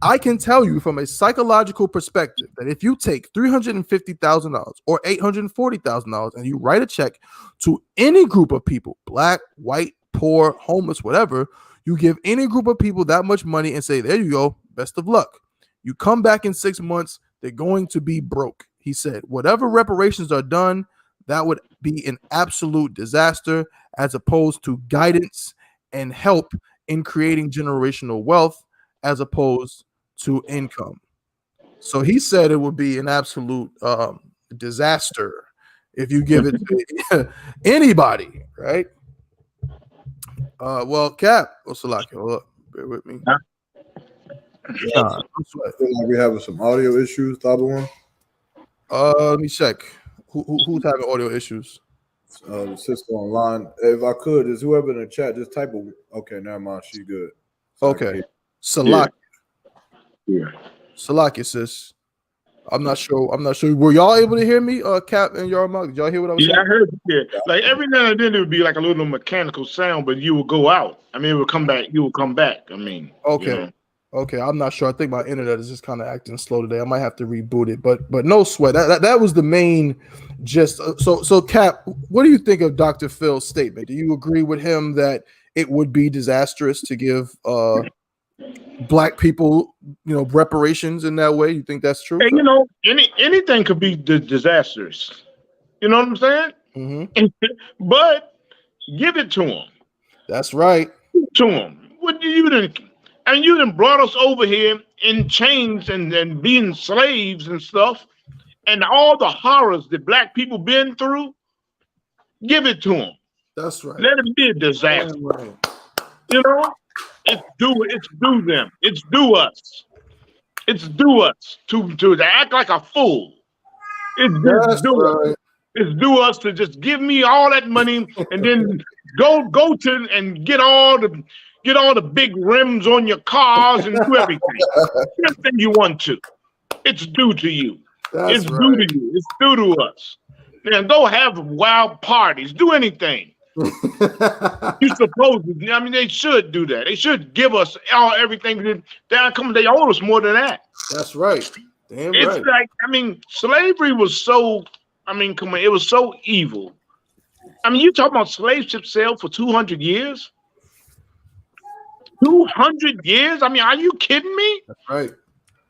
I can tell you from a psychological perspective that if you take $350,000 or $840,000 and you write a check to any group of people, black, white, poor, homeless, whatever, you give any group of people that much money and say, there you go, best of luck. You come back in 6 months, they're going to be broke. He said, whatever reparations are done, that would be an absolute disaster as opposed to guidance and help in creating generational wealth as opposed to income. So he said it would be an absolute disaster if you give it to anybody, right? Well, Cap, Salaki, hold up, bear with me. I feel like we're having some audio issues, the other one. Let me check. Who's having audio issues? The sister online. If I could, is whoever in the chat, just type of okay, never mind, she's good. Okay. Salaki. Yeah. Salaki, sis. I'm not sure. Were y'all able to hear me? Cap and Yarl, did y'all hear what I was saying? I heard you. Yeah. Like every now and then it would be like a little mechanical sound, but you would go out. I mean, it would come back. You would come back. I mean, okay. You know. Okay, I'm not sure. I think my internet is just kind of acting slow today. I might have to reboot it, but no sweat. That was the main gist. So Cap, what do you think of Dr. Phil's statement? Do you agree with him that it would be disastrous to give black people, reparations in that way? You think that's true? And anything could be disastrous. You know what I'm saying? Mm-hmm. But give it to them. That's right. To them. What do you think? And you done brought us over here in chains and being slaves and stuff, and all the horrors that black people been through. Give it to them. That's right. Let it be a disaster. Right. It's due them. It's due us. It's due us to act like a fool. It's due us to just give me all that money and then go to and get all the big rims on your cars and do everything. Everything you want to. It's due to you. It's due to you. It's due to us. Man, go have wild parties. Do anything. You supposed to. I mean, they should do that. They should give us everything. They owe us more than that. That's right. Damn right. It's like, I mean, slavery was so. I mean, come on, it was so evil. I mean, you talking about slave ship sailed for 200 years? 200 years? I mean, are you kidding me? That's right.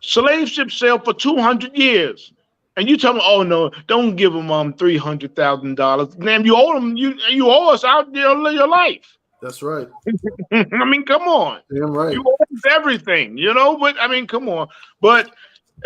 Slave ship sailed for 200 years. And you tell me, oh no, don't give them $300,000. Damn, you owe them, you owe us out there your life. That's right. I mean, come on. Damn right. You owe us everything, but I mean, come on. But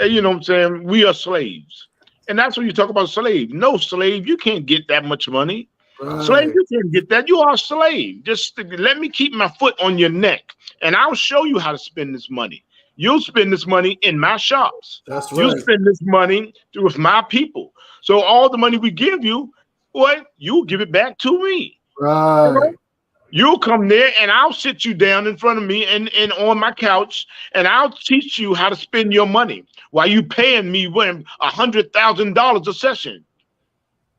you know what I'm saying? We are slaves. And that's when you talk about slave. No slave, you can't get that much money. Right. Slave, you can't get that. You are a slave. Just let me keep my foot on your neck, and I'll show you how to spend this money. You'll spend this money in my shops. That's You'll right. spend this money with my people. So all the money we give you, boy, you'll give it back to me. Right. You'll come there and I'll sit you down in front of me and on my couch, and I'll teach you how to spend your money while you paying me $100,000 a session.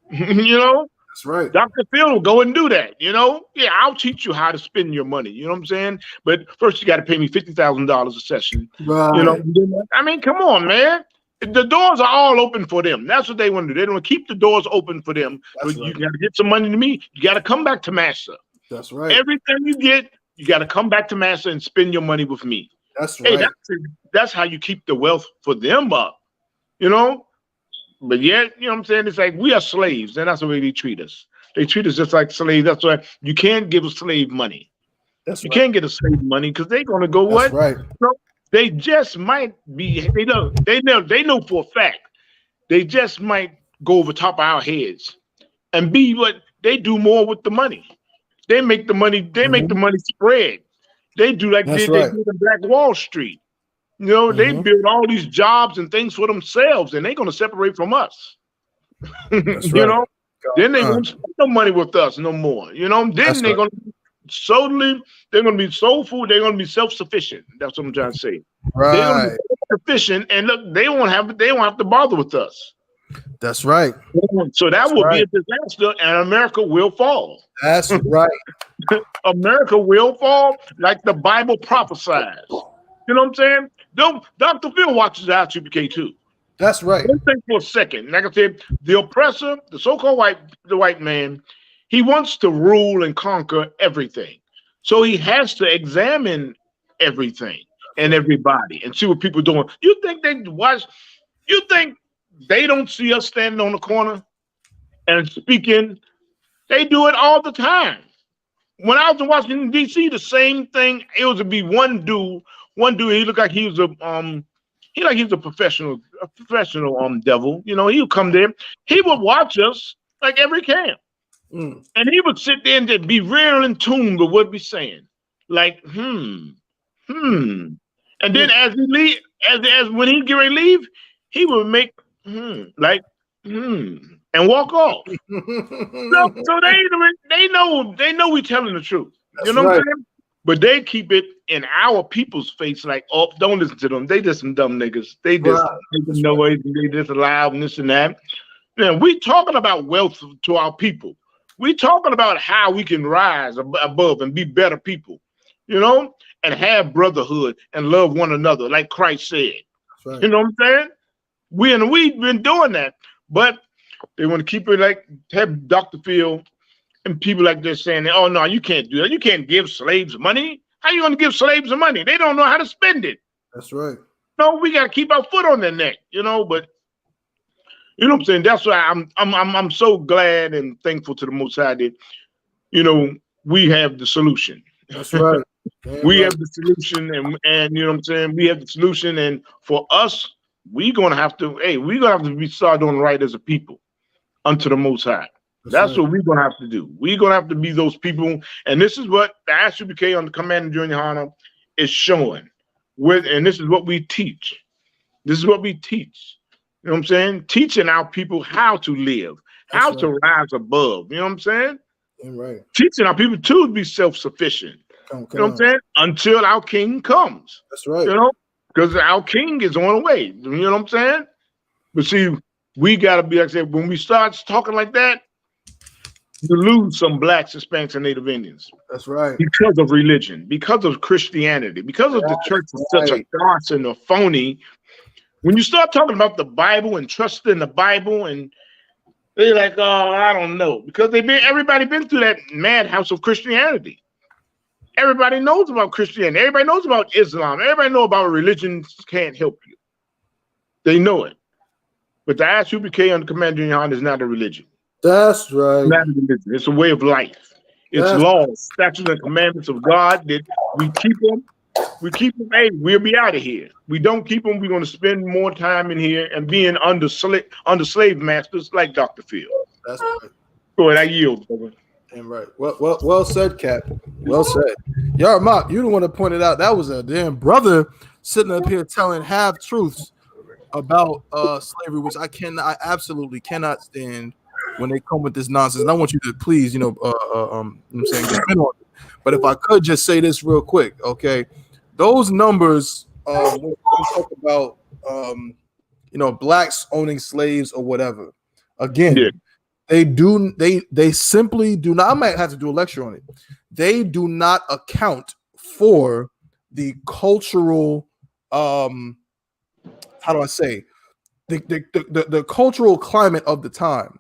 You know? That's right. Dr. Phil will go and do that, you know? Yeah, I'll teach you how to spend your money. You know what I'm saying? But first you got to pay me $50,000 a session. Right. You know, I mean, come on, man. The doors are all open for them. That's what they want to do. They want to keep the doors open for them. That's But right. you got to get some money to me. You got to come back to Master. That's right. Everything you get, you got to come back to Master and spend your money with me. That's Hey, right. that's how you keep the wealth for them up, you know? But yet, you know what I'm saying? It's like we are slaves, and that's the way they treat us. They treat us just like slaves. That's why you can't give a slave money. That's You right. can't get a slave money because they're going to go That's what? right. No, they just might be, they know for a fact, they just might go over top of our heads and be what they do more with the money. They make the money, make the money spread. They do like That's they right. do in Black Wall Street. You know, they build all these jobs and things for themselves, and they're going to separate from us. That's You right. know, then they won't spend no money with us no more. You know, then That's they're right. going to be solely, they're going to be soulful, they're going to be self-sufficient. That's what I'm trying to say. They're going to Right. be self-sufficient, and look, they won't have to bother with us. That's right. So that That's will right. be a disaster, and America will fall. That's right. America will fall like the Bible prophesies. You know what I'm saying? Dr. Phil watches I.S.U.P.K too. That's right. Don't think for a second. Like I said, the oppressor, the so-called white man, he wants to rule and conquer everything. So he has to examine everything and everybody and see what people are doing. You think they watch? You think they don't see us standing on the corner and speaking? They do it all the time. When I was in Washington, D.C., the same thing. It was to be one dude. He looked like he was a professional devil. You know, he would come there. He would watch us like every camp. And he would sit there and just be real in tune with what we're saying. Like, And then as he leave, as when he get ready to leave, he would make and walk off. So they know we telling the truth. You know what I'm saying? But they keep it in our people's face, like, oh, don't listen to them. They just some dumb niggas. They just making noise, and they just loud and this and that. Now, we talking about wealth to our people. We talking about how we can rise above and be better people, you know, and have brotherhood and love one another, like Christ said. Right. You know what I'm saying? We've been doing that, but they want to keep it like have Dr. Phil and people like this saying, oh, no, you can't do that. You can't give slaves money. How you going to give slaves money? They don't know how to spend it. That's right. No, we got to keep our foot on their neck, you know, but you know what I'm saying? That's why I'm so glad and thankful to the Most High that, you know, we have the solution. That's right. We have the solution and you know what I'm saying? We have the solution, and for us, we're going to have to start doing right as a people unto the Most High. That's what we're going to have to do. We're going to have to be those people. And this is what the I.S.U.P.K on the Command and Junior YAHANNA is showing. And this is what we teach. This is what we teach. You know what I'm saying? Teaching our people how to live, how to rise above. You know what I'm saying? Right. Teaching our people to be self-sufficient. You know what I'm saying? Until our king comes. That's right. You know, because our king is on the way. You know what I'm saying? But see, we got to be like I said, when we start talking like that, you lose some blacks, Hispanics, and Native Indians. That's right. Because of religion, because of Christianity, because of the church is such a farce and a phony. When you start talking about the Bible and trusting the Bible, and they're like, oh, I don't know. Because everybody been through that madhouse of Christianity. Everybody knows about Christianity. Everybody knows about Islam. Everybody knows about religion can't help you. They know it. But the I.S.U.P.K on the Command Junior YAHANNA is not a religion. That's right. It's not a religion. It's a way of life. It's laws, statutes, and commandments of God that we keep them. We keep them. Hey, we'll be out of here. We don't keep them. We're going to spend more time in here and being under slave masters like Dr. Phil. That's right. Go ahead, I yield, brother. And right. Well said, Cap. Well said. Yarl, you the one that pointed out that was a damn brother sitting up here telling half truths about slavery, which I absolutely cannot stand when they come with this nonsense. And I want you to please, you know what I'm saying, defend on it. But if I could just say this real quick, okay, those numbers when we talk about blacks owning slaves or whatever, again, they simply do not. I might have to do a lecture on it. They do not account for the cultural how do I say the cultural climate of the time.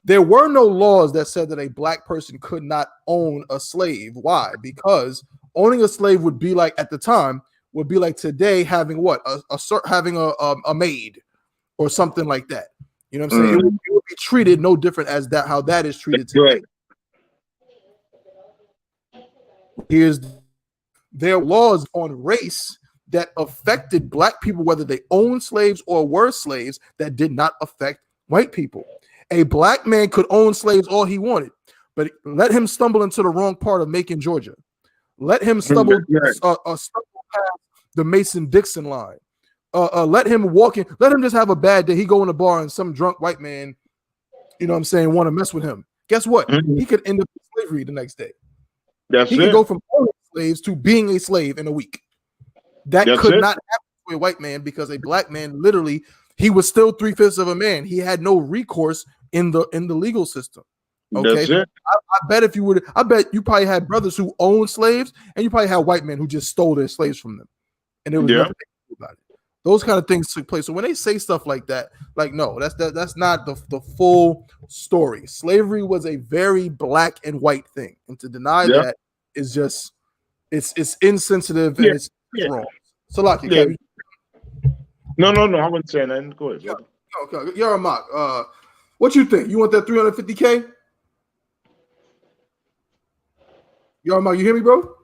There were no laws that said that a black person could not own a slave. Why? Because owning a slave would be like, at the time, would be like today having what? Having a maid or something like that. You know what I'm saying? It would be treated no different as that, how that is treated today. There are laws on race that affected black people, whether they owned slaves or were slaves, that did not affect white people. A black man could own slaves all he wanted, but let him stumble into the wrong part of Macon, Georgia. Let him stumble past the Mason-Dixon line. Let him walk in. Let him just have a bad day. He go in a bar and some drunk white man, you know what I'm saying, want to mess with him. Guess what? He could end up in slavery the next day. He could go from owning slaves to being a slave in a week. That could not happen to a white man, because a black man, literally, he was still 3/5 of a man. He had no recourse in the legal system. Okay, I bet if you would, I bet you probably had brothers who owned slaves, and you probably had white men who just stole their slaves from them, and there was nothing they could do about it. Those kind of things took place. So when they say stuff like that, like, no, that's not the full story. Slavery was a very black and white thing, and to deny that is just it's insensitive and it's wrong. So, Lucky, no, I wasn't saying that. Go ahead. Okay, Yarl, what you think? You want that 350K? Yarl, you hear me, bro?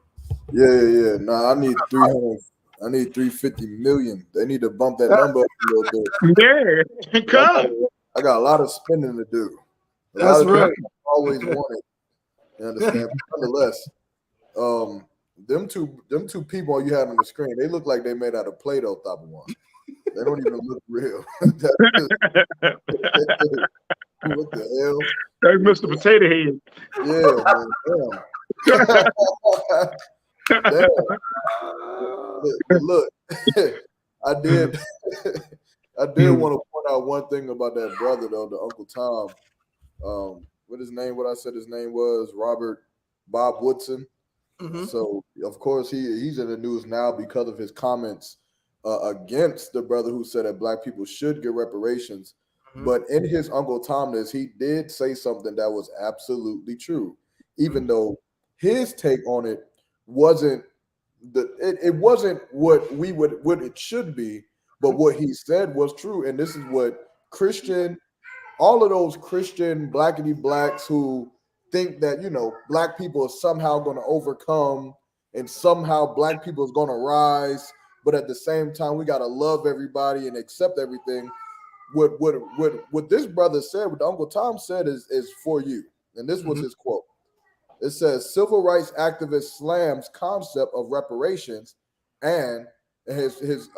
Yeah. No, I need 300. I need 350 million. They need to bump that number up a little bit. Yeah, come. I got a lot of spending to do. That's right. Always wanted. You understand? Nonetheless, them two people you have on the screen, they look like they made out of Play-Doh type of one. They don't even look real. What the hell? That's Mr. Potato Head. Yeah, man. Damn. Look, I did want to point out one thing about that brother though, the Uncle Tom. What his name? What I said his name was Bob Woodson. So of course he's in the news now because of his comments against the brother who said that black people should get reparations. But in his Uncle Tomness, he did say something that was absolutely true, even though his take on it wasn't it wasn't what it should be, but what he said was true. And this is what all of those Christian blackity blacks who think that, black people are somehow going to overcome and somehow black people is going to rise, but at the same time we got to love everybody and accept everything. What this brother said, what Uncle Tom said is for you. And this was his quote. It says, civil rights activist slams concept of reparations, and his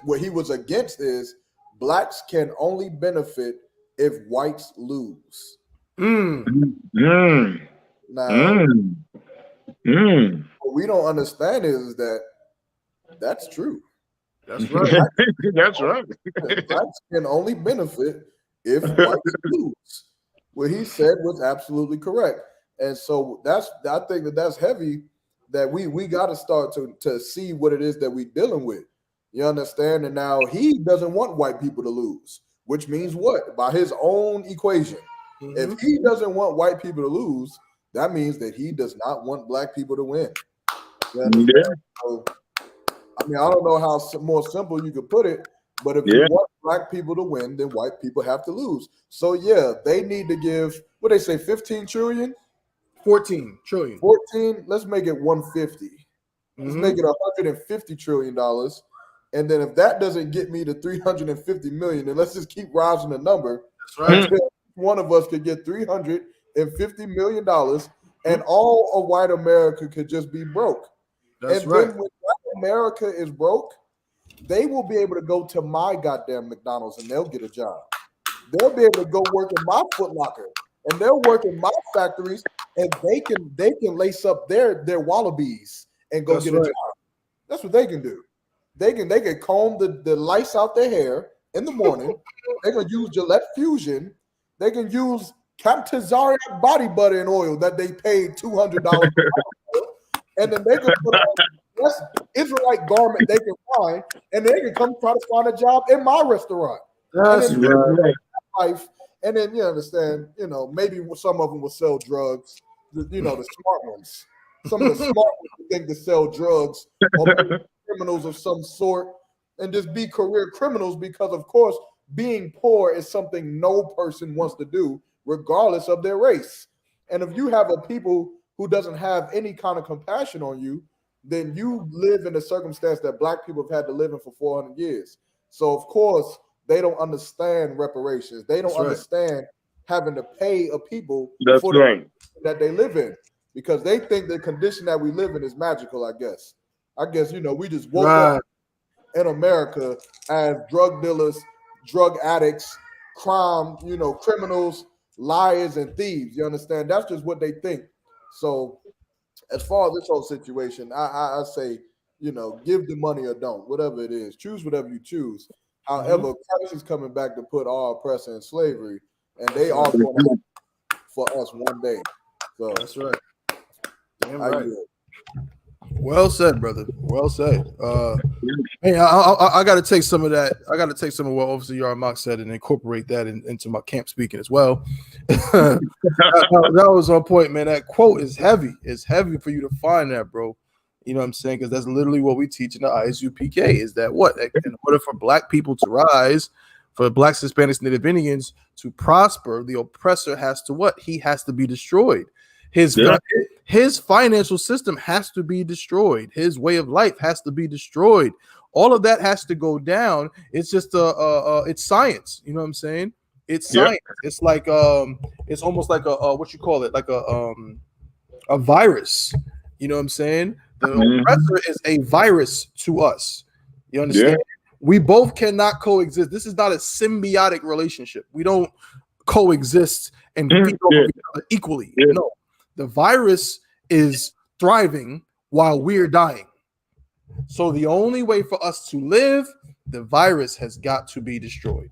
what he was against is blacks can only benefit if whites lose. Now, what we don't understand is that that's true. That's right. That's right. Blacks can only benefit if whites lose. What he said was absolutely correct. And so I think that's heavy, that we got to start to see what it is that we're dealing with. You understand? And now he doesn't want white people to lose, which means what? By his own equation, if he doesn't want white people to lose, that means that he does not want black people to win. You understand? So, I mean, I don't know how more simple you could put it, but if you want black people to win, then white people have to lose. So yeah, they need to give, what they say, 15 trillion? 14 trillion. 14, let's make it 150. Let's make it $150 trillion. And then if that doesn't get me to 350 million, then let's just keep rising the number. That's right. Until one of us could get $350 million and all of white America could just be broke. That's and right. then when America is broke, they will be able to go to my goddamn McDonald's and they'll get a job. They'll be able to go work in my Foot Locker and they'll work in my factories and they can lace up their wallabies and go get a job. That's what they can do. They can comb the lice out their hair in the morning. They can use Gillette Fusion. They can use Captain Zariac body butter and oil that they paid $200 for, and then they can put on the best Israelite garment they can find, and they can come try to find a job in my restaurant. That's and then right. Life, and then you understand, maybe some of them will sell drugs. The smart ones. Some of the smart ones who think to sell drugs or criminals of some sort and just be career criminals because, of course, being poor is something no person wants to do, regardless of their race. And if you have a people who doesn't have any kind of compassion on you, then you live in a circumstance that Black people have had to live in for 400 years. So, of course, they don't understand reparations. They don't understand having to pay a people for the that they live in, because they think the condition that we live in is magical, I guess, we just woke up in America as drug dealers, drug addicts, crime, criminals, liars, and thieves. You understand? That's just what they think. So as far as this whole situation, I say, give the money or don't, whatever it is. Choose whatever you choose. However, Christ is coming back to put all oppressor in slavery, and they are going to happen for us one day. So that's right. Damn right. Well said, brother. Well said. Hey, I got to take some of that. I got to take some of what Officer Yarl said and incorporate that into my camp speaking as well. that was on point, man. That quote is heavy. It's heavy for you to find that, bro. You know what I'm saying? Because that's literally what we teach in the I.S.U.P.K. is that what? In order for Black people to rise, for Blacks, Hispanics, Native Indians to prosper, the oppressor has to what? He has to be destroyed. His financial system has to be destroyed. His way of life has to be destroyed. All of that has to go down. It's just it's science. You know what I'm saying? It's science. It's like it's almost like a what you call it, like a virus. You know what I'm saying? The oppressor is a virus to us. You understand? We both cannot coexist. This is not a symbiotic relationship. We don't coexist and feed off of each other equally. No. The virus is thriving while we're dying. So the only way for us to live, the virus has got to be destroyed.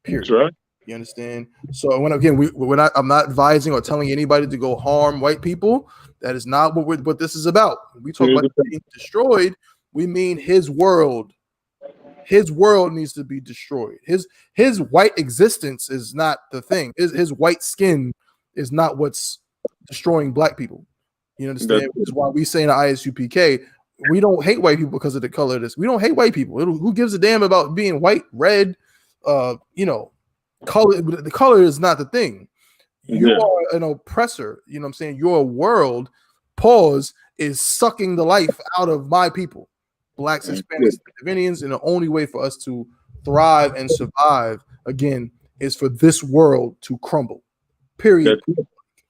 Period. That's right. You understand? So I'm not advising or telling anybody to go harm white people. That is not what this is about. When we talk about being destroyed, we mean his world. His world needs to be destroyed. His white existence is not the thing. His white skin is not what's destroying Black people. You understand? Which is why we say in the I.S.U.P.K, we don't hate white people because of the color of this. We don't hate white people. Who gives a damn about being white, red? Color. The color is not the thing. You are an oppressor. You know what I'm saying? Your world, is sucking the life out of my people, Blacks, Hispanics, Native Indians, and the only way for us to thrive and survive again is for this world to crumble. Period.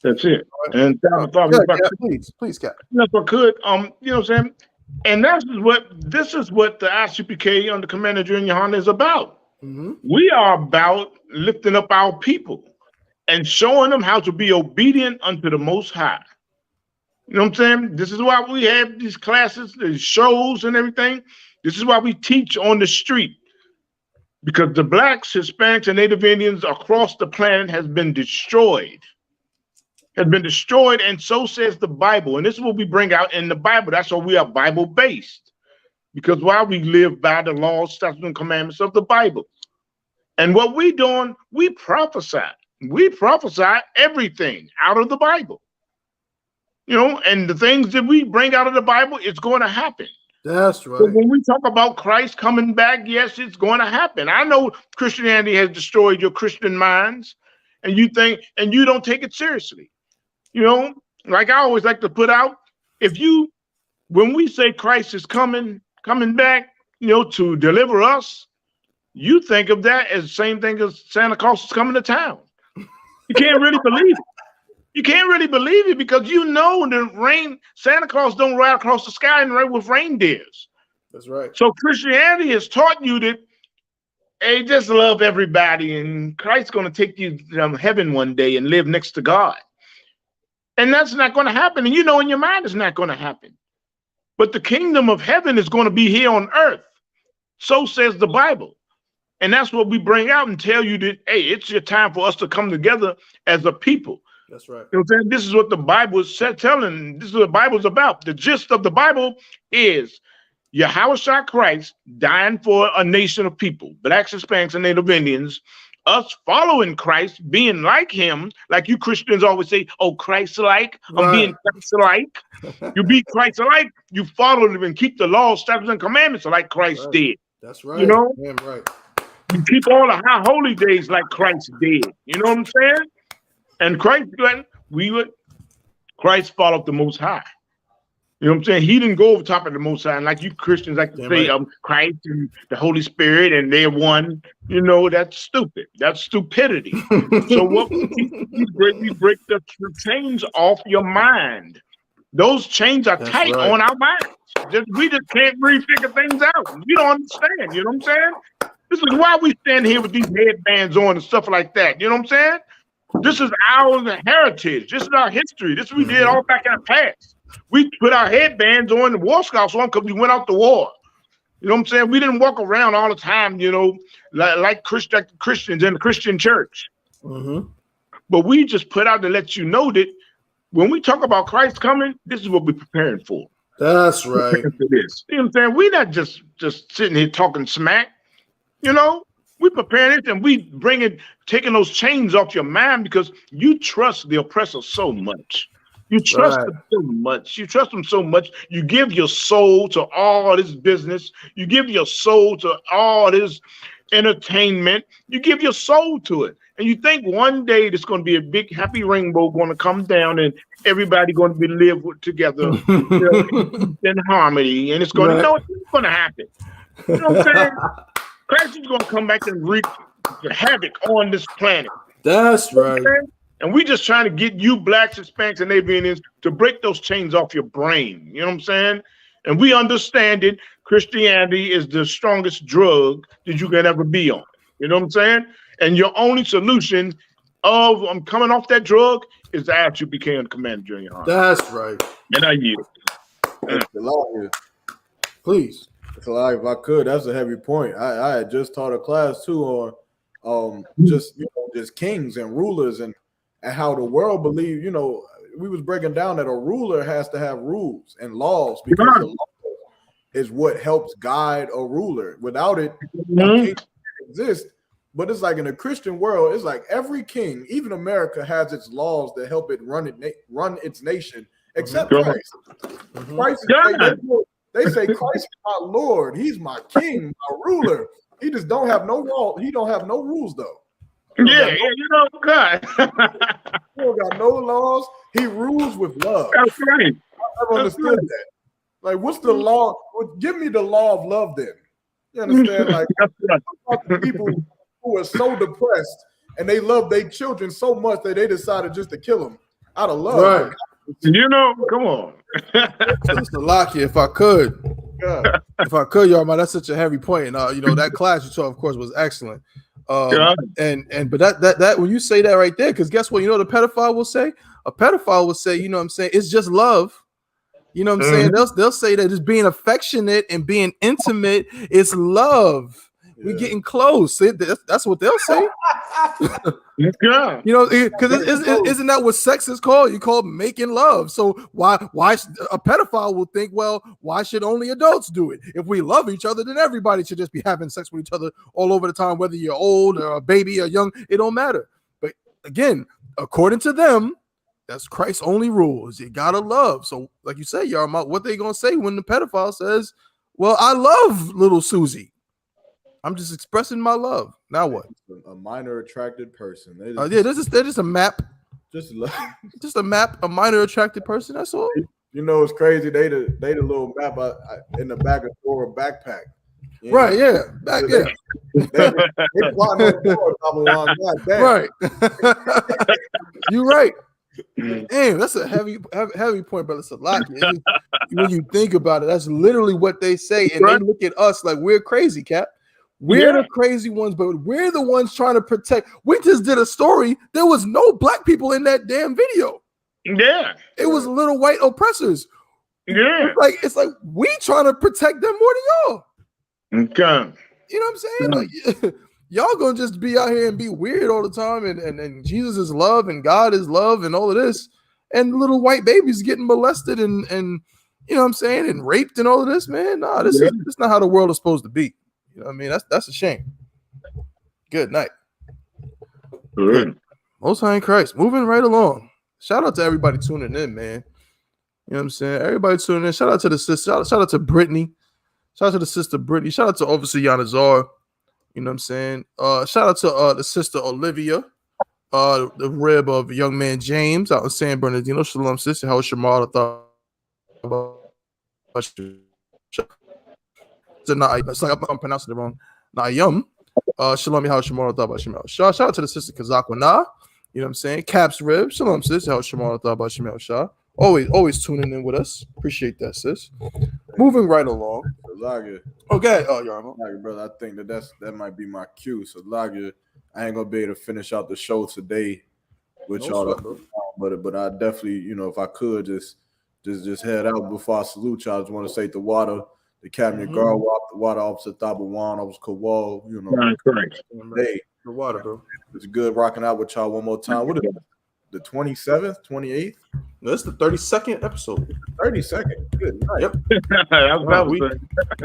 That's it. And please, Cap. If I could, you know what I'm saying? And this is what the I.S.U.P.K under Commander General YAHANNA is about. We are about lifting up our people and showing them how to be obedient unto the Most High. You know what I'm saying? This is why we have these classes, these shows and everything. This is why we teach on the street. Because the Blacks, Hispanics, and Native Indians across the planet has been destroyed. And so says the Bible. And this is what we bring out in the Bible. That's why we are Bible-based. Because while we live by the laws, statutes, and commandments of the Bible. And what we doing, we prophesy. We prophesy everything out of the Bible. And the things that we bring out of the Bible, it's going to happen. That's right. So when we talk about Christ coming back, yes, it's going to happen. I know Christianity has destroyed your Christian minds, and you don't take it seriously. Like I always like to put out, when we say Christ is coming back, to deliver us, you think of that as the same thing as Santa Claus is coming to town. You can't really believe it. You can't really believe it because you know the Santa Claus don't ride across the sky and ride with reindeers. That's right. So Christianity has taught you that, hey, just love everybody, and Christ's going to take you to heaven one day and live next to God. And that's not going to happen. And you know in your mind it's not going to happen. But the kingdom of heaven is going to be here on earth. So says the Bible. And that's what we bring out and tell you that, hey, it's your time for us to come together as a people. That's right. You know what I'm saying? This is what the Bible is telling. This is what the Bible's about. The gist of the Bible is YAHANNA Christ dying for a nation of people, blacks, Hispanics, and Native Indians, us following Christ, being like him, like you Christians always say, oh, Christ-like, I'm being Christ-like. You be Christ-like, you follow them and keep the laws, statutes, and commandments like Christ did. That's right. You know? Damn right. You keep all the high holy days like Christ did. You know what I'm saying? And Christ followed the Most High. You know what I'm saying? He didn't go over top of the Most High. And like you Christians like to say, Christ and the Holy Spirit and they're one. You know, that's stupid. That's stupidity. So what we break the chains off your mind. Those chains are tight on our minds. We just can't really figure things out. We don't understand. You know what I'm saying? This is why we stand here with these headbands on and stuff like that. You know what I'm saying? This is our heritage. This is our history. This we did all back in the past. We put our headbands on, the War Scouts on, because we went out to war. You know what I'm saying? We didn't walk around all the time, you know, like Christians in the Christian church. But we just put out to let you know that when we talk about Christ coming, this is what we're preparing for. That's right. You know what I'm saying? We're not just sitting here talking smack. You know, we preparing it and we taking those chains off your mind because you trust the oppressor so much. You trust them so much. You trust them so much. You give your soul to all this business. You give your soul to all this entertainment. You give your soul to it. And you think one day there's going to be a big happy rainbow going to come down and everybody going to be live together in harmony. And it's going to, no, it's going to happen. You know what I'm saying? Christ is going to come back and wreak havoc on this planet. That's right. And we just trying to get you blacks, Hispanics, and Native Indians to break those chains off your brain. You know what I'm saying? And we understand it. Christianity is the strongest drug that you can ever be on. You know what I'm saying? And your only solution of coming off that drug is to ask you became a commander during your heart. That's right. And I yield. Please. So if I could, that's a heavy point. I had just taught a class too on just kings and rulers and how the world believe, you know, we was breaking down that a ruler has to have rules and laws because the law is what helps guide a ruler. Without it, a king doesn't exist. But it's like in a Christian world, it's like every king, even America, has its laws that help it run its nation, except Christ. Christ they say Christ is my Lord. He's my king, my ruler. He just don't have no law. He don't have no rules though. Yeah, you know, God. He don't got no laws. He rules with love. That's right. I never understood that. Like, what's the law? Well, give me the law of love then. You understand? Like, people who are so depressed and they love their children so much that they decided just to kill them out of love. Right. You know, come on. Mr. Lockie, if I could, y'all, that's such a heavy point. And you know, that class you taught, of course, was excellent. But that when you say that right there, because guess what? You know what a pedophile will say? A pedophile will say, you know what I'm saying, it's just love. You know what I'm saying? They'll say that it's being affectionate and being intimate, it's love. We're getting close. That's what they'll say. You know, because isn't that what sex is called? You call making love. So why a pedophile will think, well, why should only adults do it? If we love each other, then everybody should just be having sex with each other all over the time, whether you're old or a baby or young, it don't matter. But again, according to them, that's Christ's only rules. You gotta love. So, like you say, y'all, what they gonna say when the pedophile says, well, I love little Susie. I'm just expressing my love. Now what? A minor attracted person. They're just a map. Just a map. A minor attracted person. That's all. You know, it's crazy. They the little map in the back of the backpack. Yeah. Right? Yeah. Back. Yeah. Right. You're right. Damn, that's a heavy point, brother Salaki. When you think about it, that's literally what they say, and they look at us like we're crazy, Cap. We're the crazy ones, but we're the ones trying to protect. We just did a story. There was no black people in that damn video. Yeah, it was little white oppressors. Yeah, it's like we trying to protect them more than y'all. Okay, you know what I'm saying? Like y'all gonna just be out here and be weird all the time, and Jesus is love and God is love and all of this, and little white babies getting molested and you know what I'm saying, and raped and all of this, man. Nah, this is not how the world is supposed to be. You know what I mean? That's a shame. Good night. Good. Most High in Christ. Moving right along. Shout out to everybody tuning in, man. You know what I'm saying? Everybody tuning in. Shout out to the sister. Shout out to Brittany. Shout out to the sister Brittany. Shout out to Overseer Yanazar. You know what I'm saying? Shout out to the sister Olivia. The rib of young man James out in San Bernardino. Shalom, sister. How was Shamal? I thought about you. It's like I'm pronouncing it wrong. Nayum. Shalom, how Shamal? I thought about Shemal. Shout out to the sister Kazakwana. You know what I'm saying? Caps rib. Shalom, sis. How Shamal? I thought about Shemal Shah. Always tuning in with us. Appreciate that, sis. Moving right along. Lager. Okay. Oh, Yarl. Lager, brother. I think that might be my cue. So Lager, I ain't gonna be able to finish out the show today with y'all. But I definitely, you know, if I could just head out before I salute y'all. I just want to say the water, the Cabinet Guard, the water officer Tabawan, I was Kowal, you know. Correct. Hey, the water, bro. It's good rocking out with y'all one more time. What is it? The 27th, 28th? No, that's the 32nd episode. 32nd. Good night. Yep.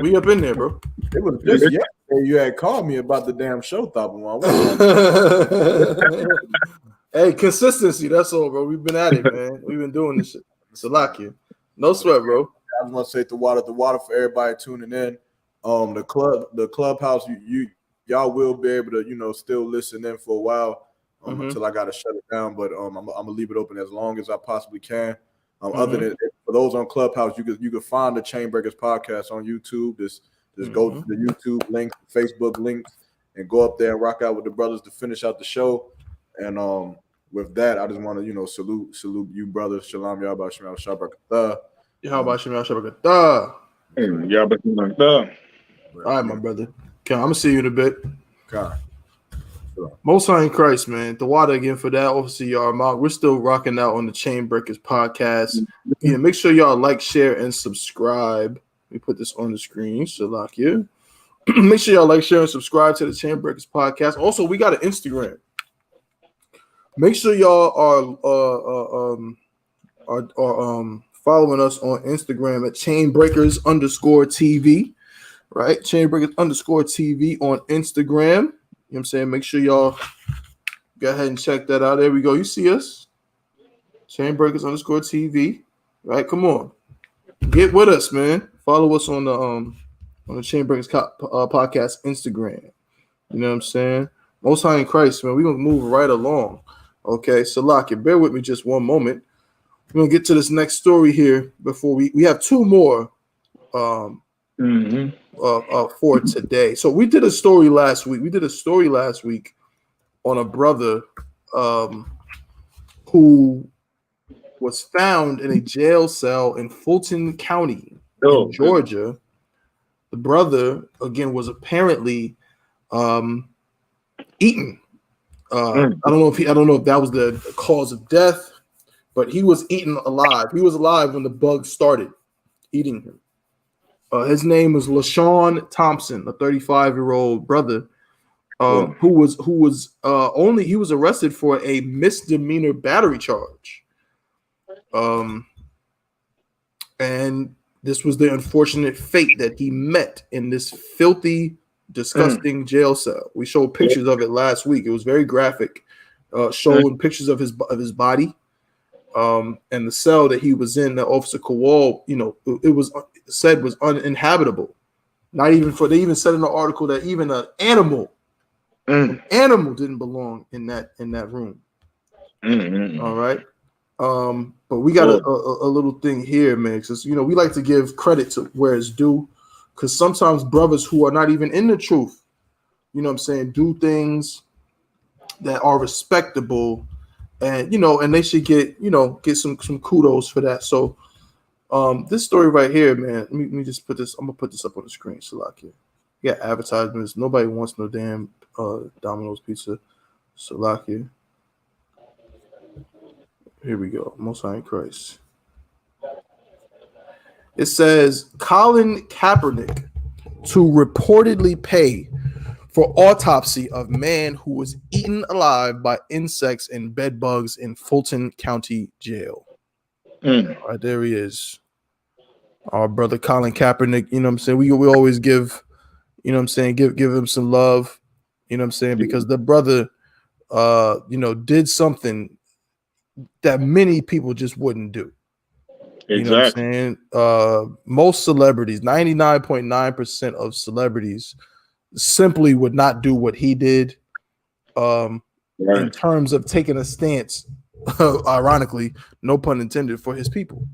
we up in there, bro. It was just yesterday you had called me about the damn show, Tabawan. Hey, consistency. That's all, bro. We've been at it, man. We've been doing this shit. Salakia. No sweat, bro. I just want to say the water for everybody tuning in. The clubhouse, y'all will be able to, you know, still listen in for a while until I gotta shut it down. But I'm gonna leave it open as long as I possibly can. Other than for those on Clubhouse, you could find the Chainbreakers podcast on YouTube. Just go to the YouTube link, Facebook link, and go up there and rock out with the brothers to finish out the show. And with that, I just want to, you know, salute you brothers. Shalom, Yahweh Shem Shabbat. Yahweh Shem Shabbat. All right, my brother. Okay, I'm gonna see you in a bit. Okay. Most High in Christ, man. The water again for that. Obviously, y'all. We're still rocking out on the Chainbreakers podcast. Yeah, make sure y'all like, share, and subscribe. Let me put this on the screen. Shalakia. Make sure y'all like, share, and subscribe to the Chainbreakers podcast. Also, we got an Instagram. Make sure y'all are following us on Instagram at Chainbreakers_TV. Right? Chainbreakers_TV on Instagram. You know what I'm saying? Make sure y'all go ahead and check that out. There we go. You see us. Chainbreakers_TV. Right? Come on. Get with us, man. Follow us on the Chainbreakers podcast Instagram. You know what I'm saying? Most High in Christ, man. We're gonna move right along. Okay, Salaki, bear with me just one moment. We're gonna get to this next story here before we have two more for today. So we did a story last week. On a brother who was found in a jail cell in Fulton County in Georgia. The brother again was apparently eaten. I don't know if that was the cause of death, but he was eaten alive. He was alive when the bug started eating him. His name was LaShawn Thompson, a 35-year-old brother who was arrested for a misdemeanor battery charge. And this was the unfortunate fate that he met in this filthy, disgusting jail cell. We showed pictures of it last week. It was very graphic, showing pictures of his body, and the cell that he was in. The Officer Kowal, you know, it was said was uninhabitable. They even said in the article that even an animal didn't belong in that room. All right. But we got a little thing here, man, because you know we like to give credit to where it's due, because sometimes brothers who are not even in the truth, you know what I'm saying, do things that are respectable and and they should get some kudos for that. So this story right here, man, let me just put this. I'm gonna put this up on the screen. Salakia. Yeah, advertisements. Nobody wants no damn Domino's pizza. Salakia. Here we go. Most High in Christ. It says Colin Kaepernick to reportedly pay for autopsy of man who was eaten alive by insects and bed bugs in Fulton County Jail. All right, there he is. Our brother Colin Kaepernick, you know what I'm saying? We always give, you know what I'm saying, give him some love, you know what I'm saying? Because the brother did something that many people just wouldn't do. You know what I'm saying? Most celebrities, 99.9% of celebrities simply would not do what he did in terms of taking a stance, ironically, no pun intended, for his people.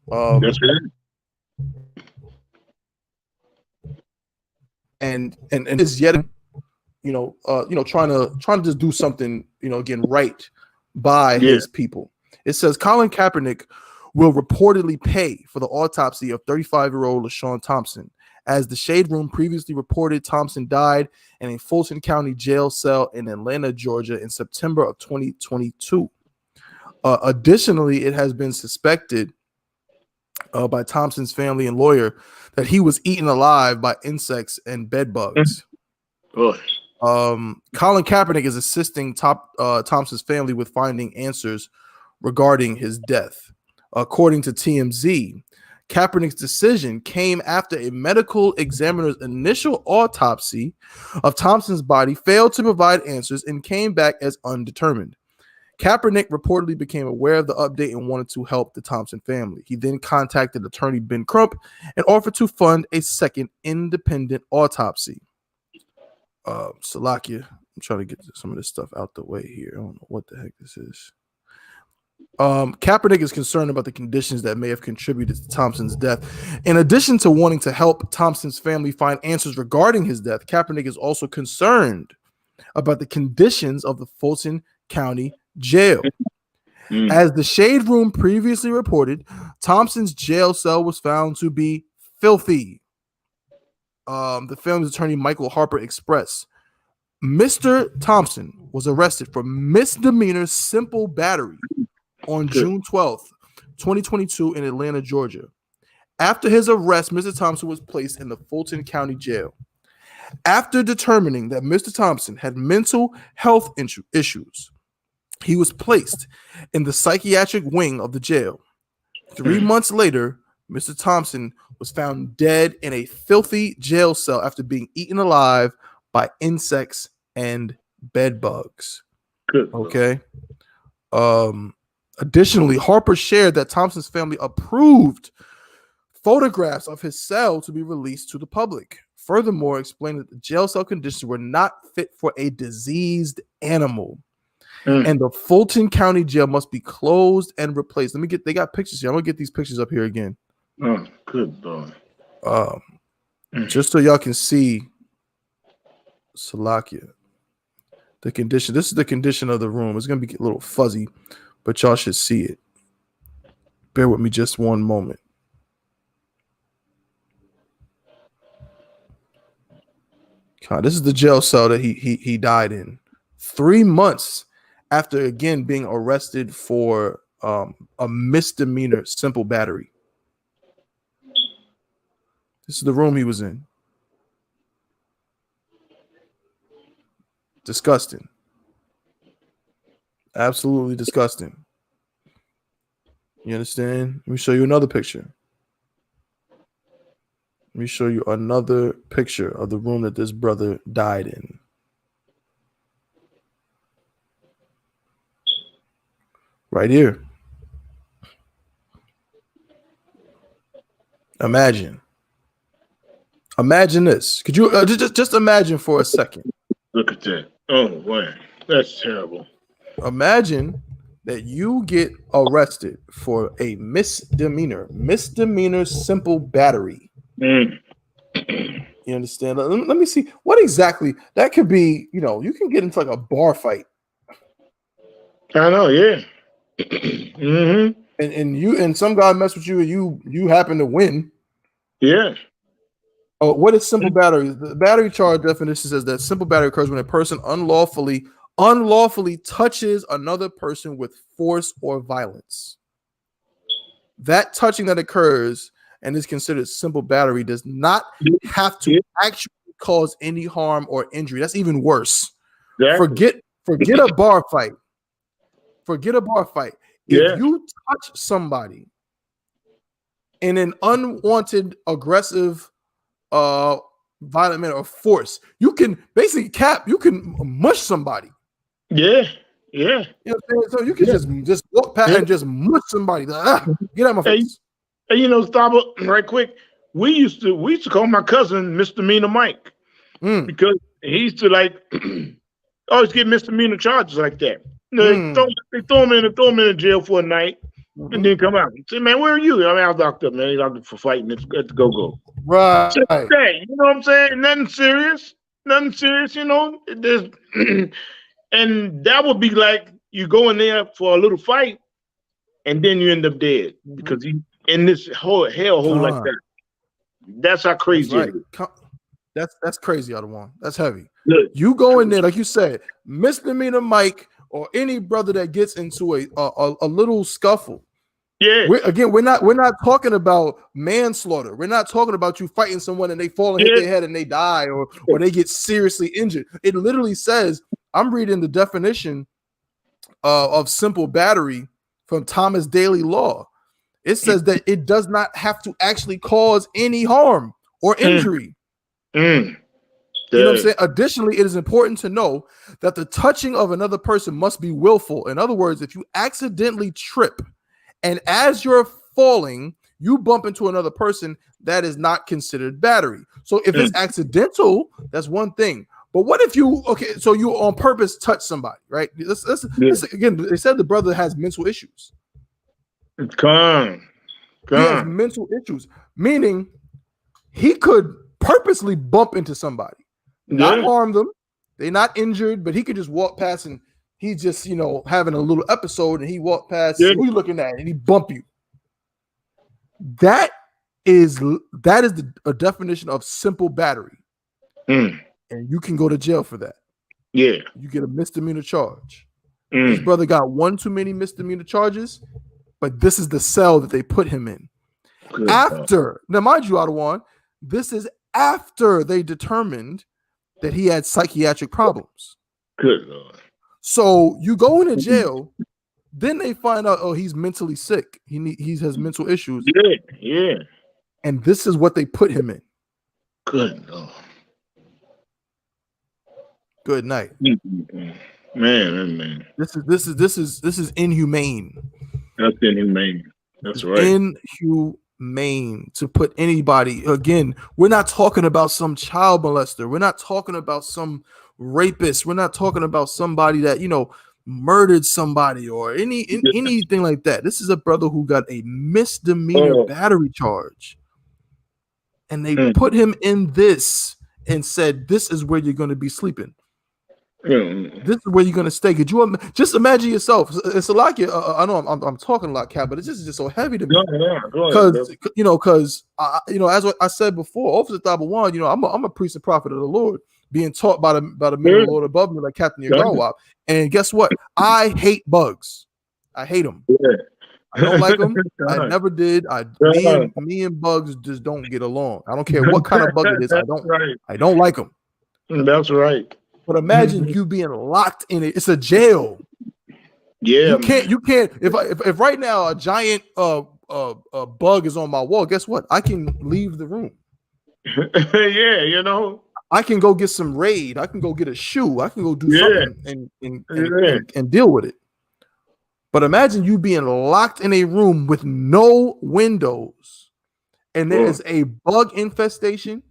That's right. And is yet, trying to just do something, again, right by his people. It says Colin Kaepernick will reportedly pay for the autopsy of 35-year-old LaShawn Thompson. As the Shade Room previously reported, Thompson died in a Fulton County jail cell in Atlanta, Georgia in September of 2022. Additionally, it has been suspected by Thompson's family and lawyer that he was eaten alive by insects and bed bugs. Colin Kaepernick is assisting Thompson's family with finding answers regarding his death. According to TMZ, Kaepernick's decision came after a medical examiner's initial autopsy of Thompson's body failed to provide answers and came back as undetermined. Kaepernick reportedly became aware of the update and wanted to help the Thompson family. He then contacted attorney Ben Crump and offered to fund a second independent autopsy. Salakia, I'm trying to get some of this stuff out the way here. I don't know what the heck this is. Kaepernick is concerned about the conditions that may have contributed to Thompson's death. In addition to wanting to help Thompson's family find answers regarding his death, Kaepernick is also concerned about the conditions of the Fulton County Jail. As the Shade Room previously reported, Thompson's jail cell was found to be filthy. The family's attorney, Michael Harper, expressed, Mr. Thompson was arrested for misdemeanor simple battery on June 12th, 2022 in Atlanta, Georgia. After his arrest, Mr. Thompson was placed in the Fulton County Jail. After determining that Mr. Thompson had mental health issues, he was placed in the psychiatric wing of the jail. 3 months later, Mr. Thompson was found dead in a filthy jail cell after being eaten alive by insects and bed bugs. Okay. Additionally, Harper shared that Thompson's family approved photographs of his cell to be released to the public. Furthermore, explained that the jail cell conditions were not fit for a diseased animal. And the Fulton County Jail must be closed and replaced. They got pictures here. I'm gonna get these pictures up here again. Oh, good Lord. Just so y'all can see Salakia. The condition. This is the condition of the room. It's gonna be a little fuzzy, but y'all should see it. Bear with me just one moment. This is the jail cell that he died in. 3 months after again being arrested for a misdemeanor simple battery. This is the room he was in. Disgusting. Absolutely disgusting. You understand? Let me show you another picture. Let me show you another picture of the room that this brother died in. Right here. Imagine this. Could you just imagine for a second? Look at that. Oh, wow. That's terrible. Imagine that you get arrested for a misdemeanor simple battery. You understand? Let me see. What exactly? That could be, you can get into like a bar fight. I know, yeah. Mm-hmm. And some guy mess with you and you happen to win. Yeah. Oh, what is simple battery? The battery charge definition says that simple battery occurs when a person unlawfully touches another person with force or violence. That touching that occurs and is considered simple battery does not have to actually cause any harm or injury. That's even worse. Exactly. Forget a bar fight. Forget a bar fight. If you touch somebody in an unwanted, aggressive, violent manner of force, you can basically you can mush somebody. Yeah. You know what I'm saying? So you can just walk past and just mush somebody. Get out of my face. Hey, you know, stop it right quick. We used to call my cousin Misdemeanor Mike because he used to like always get misdemeanor charges like that. You know, they throw him in jail for a night and then come out. Say, man, where are you? I mean, I was locked up, man. He's locked up for fighting at the go-go. Right. So, you know what I'm saying? Nothing serious, you know. There's and that would be like you go in there for a little fight and then you end up dead because you in this whole hellhole like that. That's how crazy it is. That's crazy, Adawan. That's heavy. Good. You go in there, like you said, misdemeanor Mike or any brother that gets into a little scuffle. Yeah. We're not talking about manslaughter. We're not talking about you fighting someone and they fall and hit their head and they die or they get seriously injured. It literally says, I'm reading the definition of simple battery from Thomas Daily Law. It says that it does not have to actually cause any harm or injury. You know what I'm saying? Additionally, it is important to know that the touching of another person must be willful. In other words, if you accidentally trip and as you're falling, you bump into another person, that is not considered battery. So if it's accidental, that's one thing. But what if you on purpose touch somebody, right? Again, they said the brother has mental issues. He has mental issues, meaning he could purposely bump into somebody, not harm them. They're not injured, but he could just walk past and he's just, having a little episode and he walked past, who you looking at, and he bump you. That is a definition of simple battery. And you can go to jail for that. Yeah. You get a misdemeanor charge. This brother got one too many misdemeanor charges, but this is the cell that they put him in. Now, mind you, Adawan, this is after they determined that he had psychiatric problems. Good Lord. So you go into jail, then they find out, he's mentally sick. He has mental issues. Yeah. And this is what they put him in. Good Lord. Good night. Man. This is inhumane. That's inhumane. That's right. Inhumane to put anybody. Again, we're not talking about some child molester. We're not talking about some rapist. We're not talking about somebody that murdered somebody or anything like that. This is a brother who got a misdemeanor battery charge, and they put him in this and said, "This is where you're going to be sleeping. This is where you're going to stay." Could you just imagine yourself? It's a lot. I know I'm talking a lot, Cap, but it's just so heavy to me because as I said before, Officer Thabawan, I'm a priest and prophet of the Lord, being taught by the middle Lord above me, like Captain Yarl. And guess what? I hate bugs. I hate them. I don't like them. I never did. Me and bugs just don't get along. I don't care what kind of bug it is. I don't like them. That's right. But imagine you being locked in it. It's a jail. Yeah, you can't. If right now a giant bug is on my wall, guess what? I can leave the room. I can go get some Raid. I can go get a shoe. I can go do something and deal with it. But imagine you being locked in a room with no windows, and there is a bug infestation.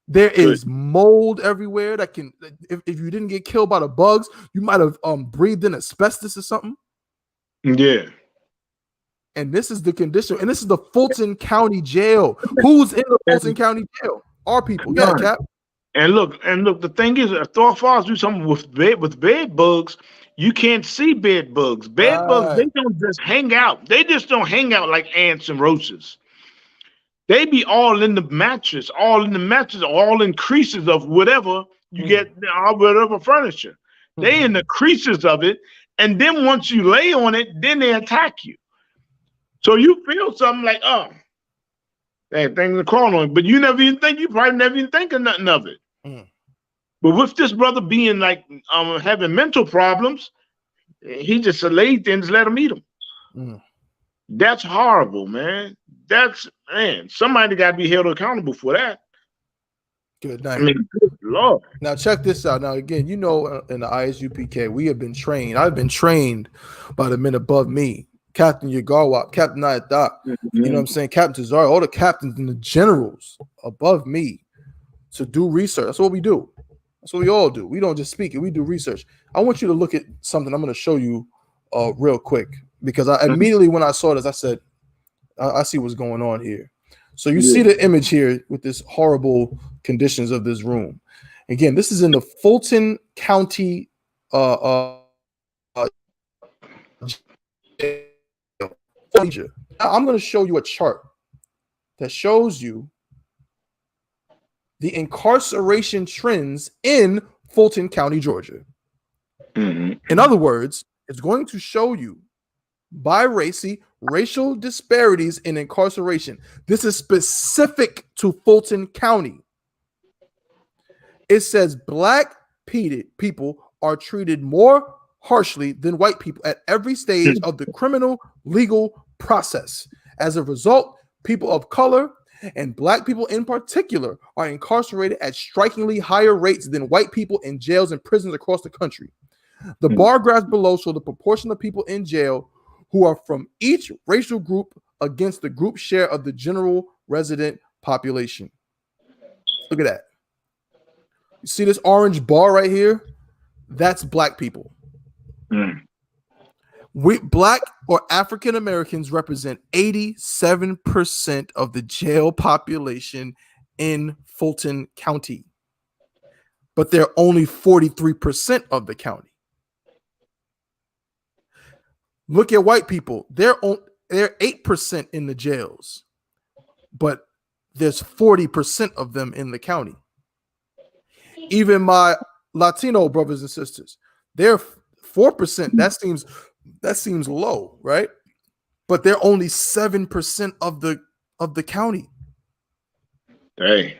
There is mold everywhere that can, if you didn't get killed by the bugs, you might have breathed in asbestos or something. Yeah. And this is the condition. And this is the Fulton County Jail. Who's in the Fulton County Jail? Our people. Yeah, Cap. And look, the thing is, if Thor Falls do something with bed bugs, You can't see bed bugs. Bed bugs, they don't just hang out. They just don't hang out like ants and roaches. They be all in the mattress, all in creases of whatever you get, whatever furniture. They in the creases of it, and then once you lay on it, then they attack you. So you feel something like, oh, that thing's crawling on, but you probably never even think of nothing of it. But with this brother being like having mental problems, he just laid there and just let him eat them. That's horrible, man. Somebody got to be held accountable for that. Good night. I mean, good Lord. Now check this out. Now again, in the ISUPK, we have been trained. I've been trained by the men above me, Captain Yarl, Captain I.S.U.P.K, you know what I'm saying, Captain Zarya, all the captains and the generals above me to do research. That's what we do. That's what we all do. We don't just speak it. We do research. I want you to look at something I'm going to show you real quick, because I immediately when I saw this, I said, I see what's going on here. So you see the image here with this horrible conditions of this room. Again, this is in the Fulton County jail. Now, I'm going to show you a chart that shows you the incarceration trends in Fulton County, Georgia. In other words, it's going to show you by racial disparities in incarceration. This is specific to Fulton County. It says black people are treated more harshly than white people at every stage of the criminal legal process. As a result, people of color and black people in particular are incarcerated at strikingly higher rates than white people in jails and prisons across the country. The bar graphs below show the proportion of people in jail who are from each racial group against the group share of the general resident population. Look at that. You see this orange bar right here? That's black people. Black or African Americans represent 87% of the jail population in Fulton County, but they're only 43% of the county. Look at white people. They're 8% in the jails, but there's 40% of them in the county. Even my Latino brothers and sisters, they're 4%. That seems low, right? But they're only 7% of the county. Hey.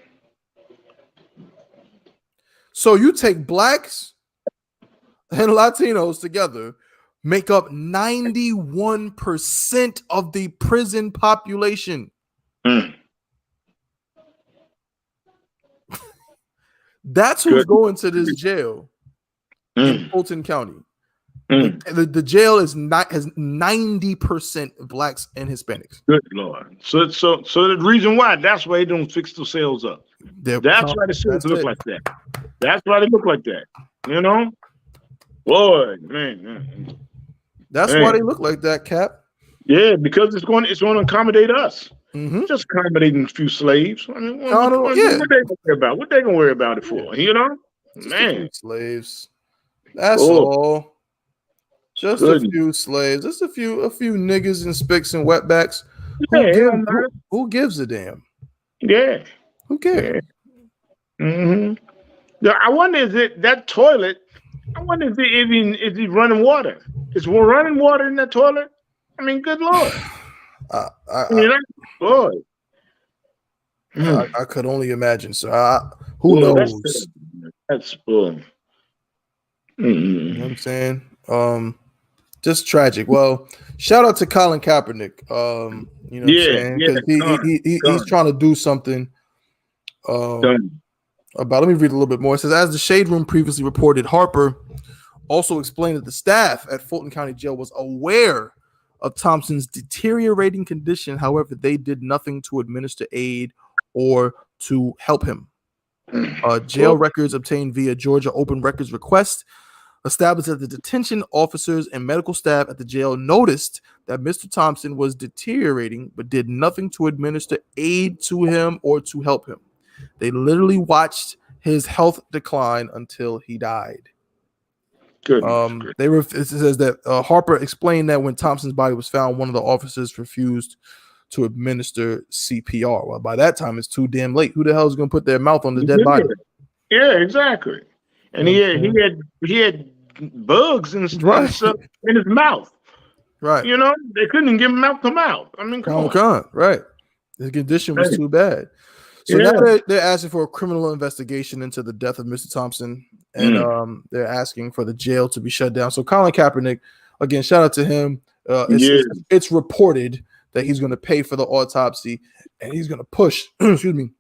So you take blacks and Latinos together, make up 91% of the prison population. That's who's going to this jail in Fulton County. The jail has 90% blacks and Hispanics. Good Lord. So the reason why, that's why they don't fix the cells up. That's why the cells look like that. That's why they look like that. You know? Boy, man. That's why they look like that, Cap. Yeah, because it's going to accommodate us. Just accommodating a few slaves. I mean, what they gonna worry about? What they gonna worry about it for? You know? Just a few slaves. That's all. Just a few slaves. Just a few niggas and spicks and wetbacks. Who gives a damn? Yeah. Who cares? Yeah, I wonder, is it that toilet? I wonder if it's running water. Is running water in that toilet? I mean, good Lord. Boy. I could only imagine. So who knows? That's bull. You know what I'm saying? Just tragic. Well, shout out to Colin Kaepernick. You know what I'm saying? Because he's trying to do something about. Let me read a little bit more. It says, as the Shade Room previously reported, Harper also explained that the staff at Fulton County Jail was aware of Thompson's deteriorating condition. However, they did nothing to administer aid or to help him. Jail records obtained via Georgia Open Records request established that the detention officers and medical staff at the jail noticed that Mr. Thompson was deteriorating, but did nothing to administer aid to him or to help him. They literally watched his health decline until he died. It says that Harper explained that when Thompson's body was found, one of the officers refused to administer CPR. Well, by that time, it's too damn late. Who the hell is going to put their mouth on the dead body? Yeah, exactly. And he had bugs and stuff in his mouth. Right. You know, they couldn't even give him mouth to mouth. I mean, come on. Right. The condition was too bad. So now they're asking for a criminal investigation into the death of Mr. Thompson, and they're asking for the jail to be shut down. So Colin Kaepernick, again, shout out to him. It's reported that he's going to pay for the autopsy, and he's going to push, excuse me,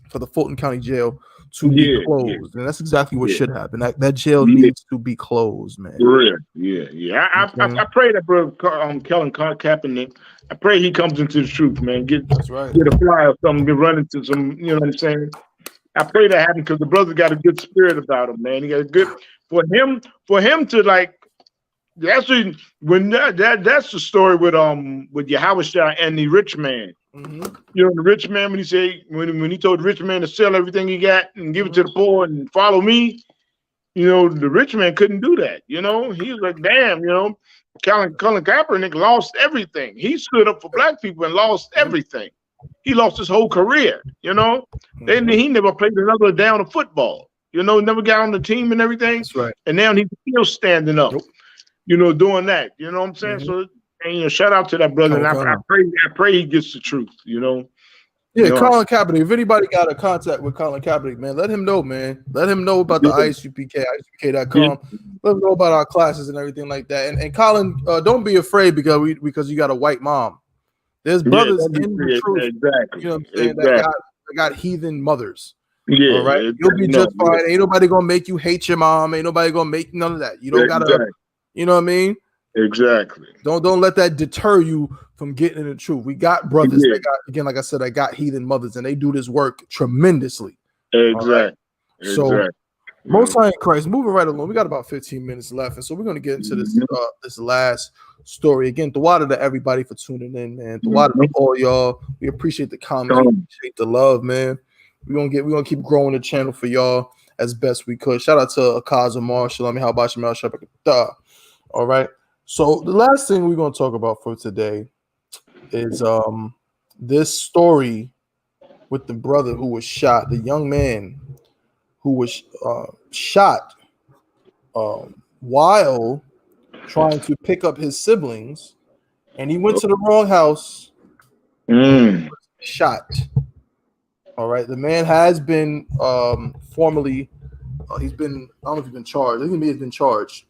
for the Fulton County Jail to be closed, and that's exactly what should happen. That jail needs to be closed, man. I pray that brother Colin Kaepernick. I pray he comes into the truth, man. Get a flyer or something, get run into some. You know what I'm saying? I pray that happens because the brother got a good spirit about him, man. He got a good for him to like. That's when that's the story with YAHANNA and the rich man. You know, the rich man when he told the rich man to sell everything he got and give it to the poor and follow me, you know, the rich man couldn't do that. You know, he was like, damn, you know, Colin Kaepernick lost everything. He stood up for black people and lost everything. He lost his whole career. You know, then he never played another down of football. You know, never got on the team and everything. That's right. And now he's still standing up. You know, doing that. You know what I'm saying? So. And, you know, shout out to that brother, and I pray he gets the truth. You know. Yeah, Colin Kaepernick. If anybody got a contact with Colin Kaepernick, man, let him know, man. Let him know about the ISUPK, ISUPK.com. Let him know about our classes and everything like that. And Colin, don't be afraid because you got a white mom. There's brothers in the truth. Exactly. You know what I'm saying? That got heathen mothers. Yeah. All right. You'll be just fine. Ain't nobody gonna make you hate your mom. Ain't nobody gonna make none of that. You don't gotta. You know what I mean? Exactly. Don't let that deter you from getting in the truth. We got brothers that got, again, like I said, I got heathen mothers, and they do this work tremendously. Exactly. Right? So Most High in Christ, moving right along. We got about 15 minutes left, and so we're going to get into this last story. Again, Tawada to everybody for tuning in, man. Tawada to all y'all. We appreciate the comments, we appreciate the love, man. We're gonna keep growing the channel for y'all as best we could. Shout out to Akaza Marshall. How about you, all right. So the last thing we're going to talk about for today is this story with the brother who was shot, the young man who was shot while trying to pick up his siblings, and he went to the wrong house. Shot. All right. The man has been formally, he's been, I don't know if he's been charged. I think he has been charged.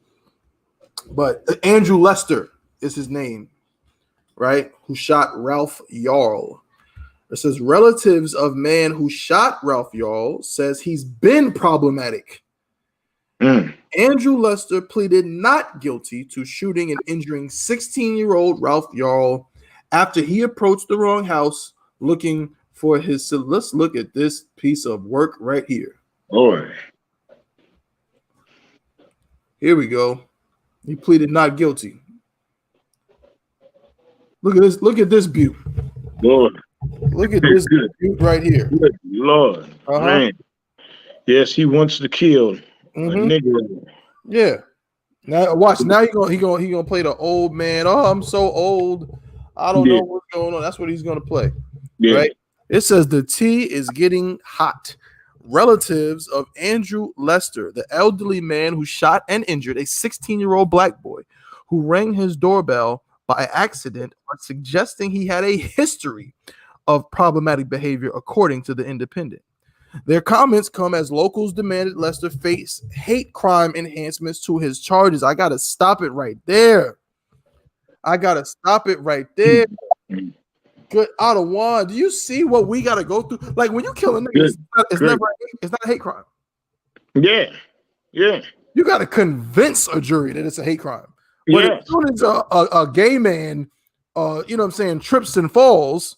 But Andrew Lester is his name, right? Who shot Ralph Yarl. It says relatives of man who shot Ralph Yarl says he's been problematic. Andrew Lester pleaded not guilty to shooting and injuring 16-year-old Ralph Yarl after he approached the wrong house looking for his. So let's look at this piece of work right here. Boy. Here we go. He pleaded not guilty. Look at this. Look at this beaut. Lord. Look at this beaut right here. Good Lord. Man. Yes, he wants to kill a nigga. Yeah. Now watch. Now he gonna play the old man. Oh, I'm so old. I don't know what's going on. That's what he's gonna play. Right. It says the tea is getting hot. Relatives of Andrew Lester, the elderly man who shot and injured a 16-year-old black boy who rang his doorbell by accident, are suggesting he had a history of problematic behavior, according to the Independent. Their comments come as locals demanded Lester face hate crime enhancements to his charges. I gotta stop it right there. Good out of one. Do you see what we gotta go through? Like when you kill a nigga, it's not a hate crime. Yeah. You gotta convince a jury that it's a hate crime. But as soon as a gay man, you know what I'm saying, trips and falls,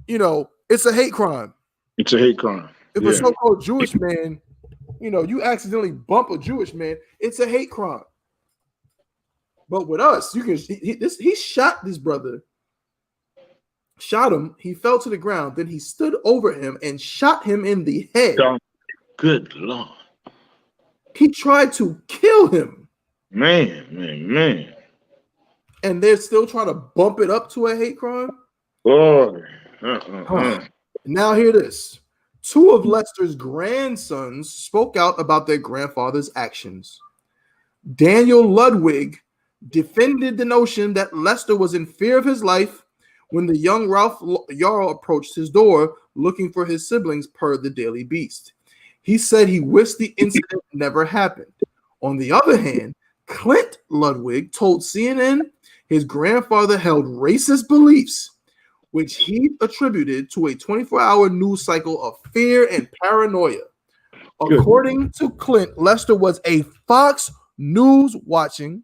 you know, it's a hate crime. It's a hate crime. If a so-called Jewish man, you know, you accidentally bump a Jewish man, it's a hate crime. But with us, you can he shot this brother. Shot him, he fell to the ground, then he stood over him and shot him in the head. Good Lord. He tried to kill him. Man. And they're still trying to bump it up to a hate crime? Boy. Now hear this. 2 of Lester's grandsons spoke out about their grandfather's actions. Daniel Ludwig defended the notion that Lester was in fear of his life when the young Ralph Yarl approached his door looking for his siblings per the Daily Beast. He said he wished the incident never happened. On the other hand, Clint Ludwig told CNN his grandfather held racist beliefs, which he attributed to a 24-hour news cycle of fear and paranoia. According to Clint, Lester was a Fox News watching,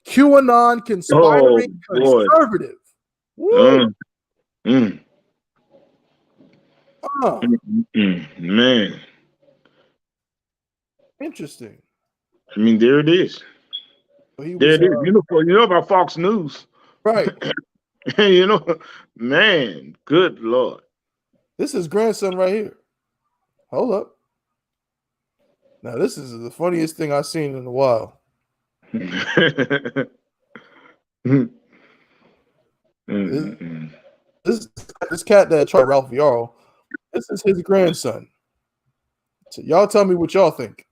QAnon conspiring conservative. Man. Interesting. I mean, there it is. There it is. You know about Fox News. Right. You know, man, good Lord. This is grandson right here. Hold up. Now, this is the funniest thing I've seen in a while. This cat that tried Ralph Yarl, this is his grandson. So y'all tell me what y'all think.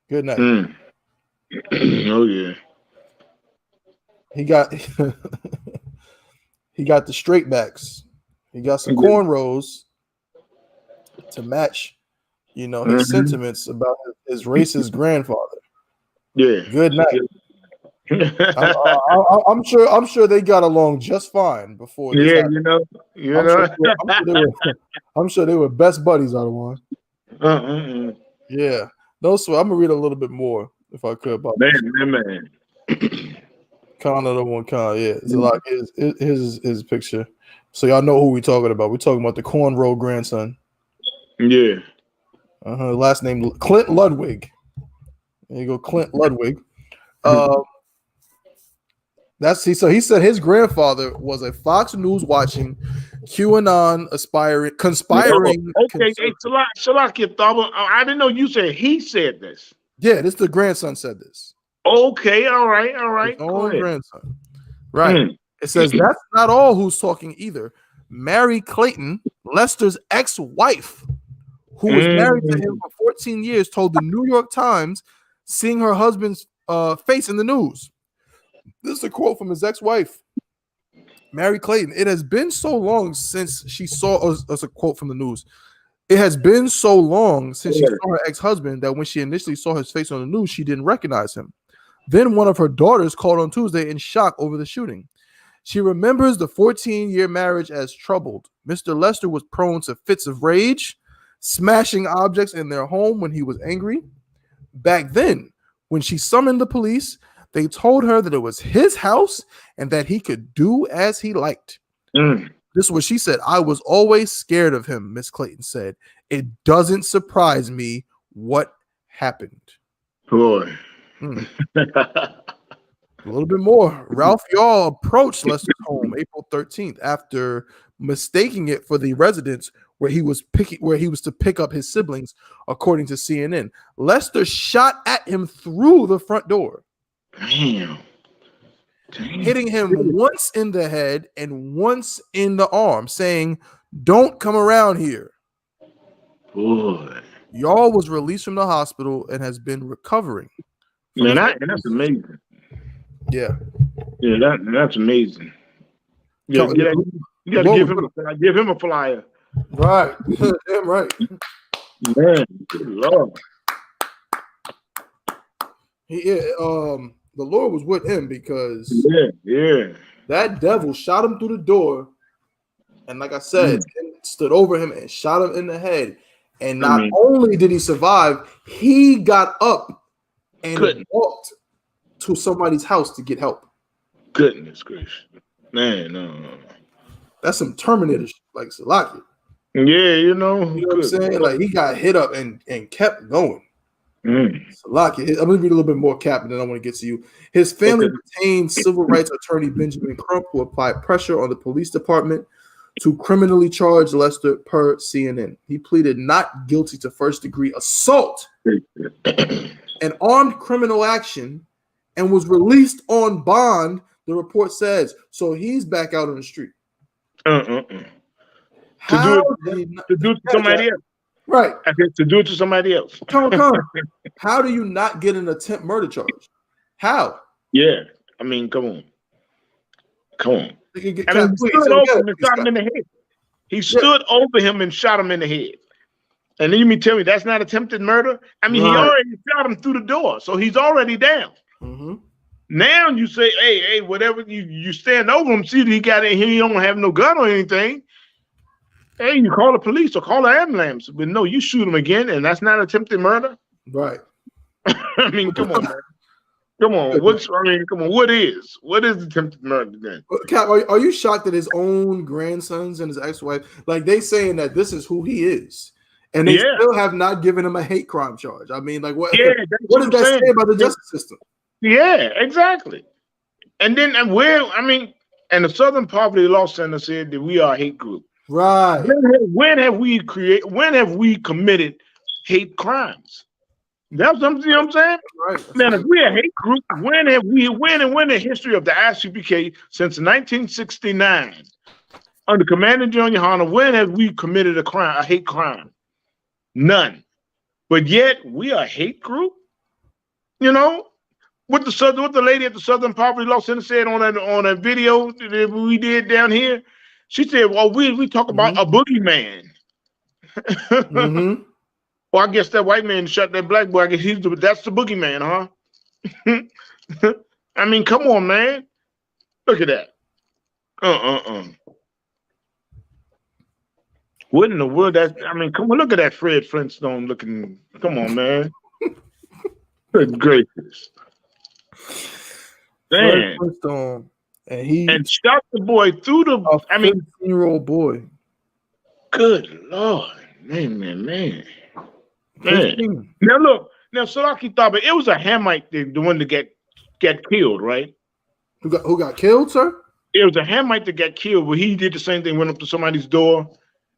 Good night. Oh yeah. He got he got the straight backs. He got some cornrows to match, you know, his sentiments about his racist grandfather. Yeah. Good night. I'm sure they got along just fine before this happened. I'm sure they were best buddies out of one. Yeah. No, so I'm gonna read a little bit more if I could about man. Khan of the one Khan. Yeah, it's a lot. His picture. So y'all know who we talking about. We're talking about the cornrow grandson. Yeah. Last name Clint Ludwig. There you go, Clint Ludwig. So he said his grandfather was a Fox News watching, QAnon conspiring. Okay, hey, Salakia, I didn't know you said he said this. Yeah, this the grandson said this. Okay, all right. His own grandson. Right. It says that's not all who's talking either. Mary Clayton, Lester's ex-wife, who was married to him for 14 years, told the New York Times, seeing her husband's face in the news. This is a quote from his ex-wife, Mary Clayton. It has been so long since she saw us. A quote from the news. It has been so long since she saw her ex-husband that when she initially saw his face on the news, she didn't recognize him. Then one of her daughters called on Tuesday in shock over the shooting. She remembers the 14-year marriage as troubled. Mr. Lester was prone to fits of rage, smashing objects in their home when he was angry. Back then, when she summoned the police, they told her that it was his house and that he could do as he liked. This is what she said. I was always scared of him, Miss Clayton said. It doesn't surprise me what happened. Boy. A little bit more. Ralph Yarl approached Lester's home April 13th after mistaking it for the residence where he was to pick up his siblings, according to CNN. Lester shot at him through the front door. Damn. Hitting him once in the head and once in the arm, saying, "Don't come around here." Boy. Yarl was released from the hospital and has been recovering. Man, that's amazing. Yeah. Yeah, that's amazing. You got to give him a flyer. Right. Damn right. Man, good Lord. The Lord was with him because that devil shot him through the door, and like I said, stood over him and shot him in the head. And not only did he survive, he got up and walked to somebody's house to get help. Goodness gracious, man, no. That's some Terminator shit, like Salaki. Yeah, you know what I'm saying? Like he got hit up and kept going. Salaki. I'm gonna read a little bit more, Cap, and then I want to get to you. His family retained civil rights attorney Benjamin Crump, who applied pressure on the police department to criminally charge Lester per CNN. He pleaded not guilty to first-degree assault and armed criminal action and was released on bond, the report says. So he's back out on the street. To do it to somebody else. Right. I said to do it to somebody else. Come on. How do you not get an attempt murder charge? How? Yeah. I mean, come on. Come on. He stood over him and shot him in the head. He stood over him and shot him in the head. And then you mean tell me that's not attempted murder? I mean, he already shot him through the door, so he's already down. Now you say, hey, whatever, you stand over him, see that he got in here, he don't have no gun or anything. Hey, you call the police or call the ambulance. But no, you shoot him again, and that's not attempted murder? Right. I mean, come on, man. Come on. Come on. What is attempted murder then? Cap, are you shocked that his own grandsons and his ex-wife, like they saying that this is who he is, and they still have not given him a hate crime charge? I mean, like what? What does that say about the justice system? Yeah, exactly. And then and the Southern Poverty Law Center said that we are a hate group. Right. When have we committed hate crimes? That's something, you know what I'm saying? Right. Man, if we're a hate group, when in the history of the I.S.U.P.K. since 1969, under Commander General YAHANNA, when have we committed a hate crime? None. But yet we are a hate group? You know? What the lady at the Southern Poverty Law Center said on a video that we did down here, she said, well, we talk about a boogeyman. Well, I guess that white man shot that black boy. I guess that's the boogeyman, huh? I mean, come on, man. Look at that. What in the world? Come on, look at that Fred Flintstone looking. Come on, man. Good gracious. Man. Flintstone. And shot the boy through the 15-year-old boy. Good Lord. Man. Now look, Salaki Thaba, it was a Hamite, the one that got killed, right? Who got killed, sir? It was a Hamite that got killed, but he did the same thing, went up to somebody's door,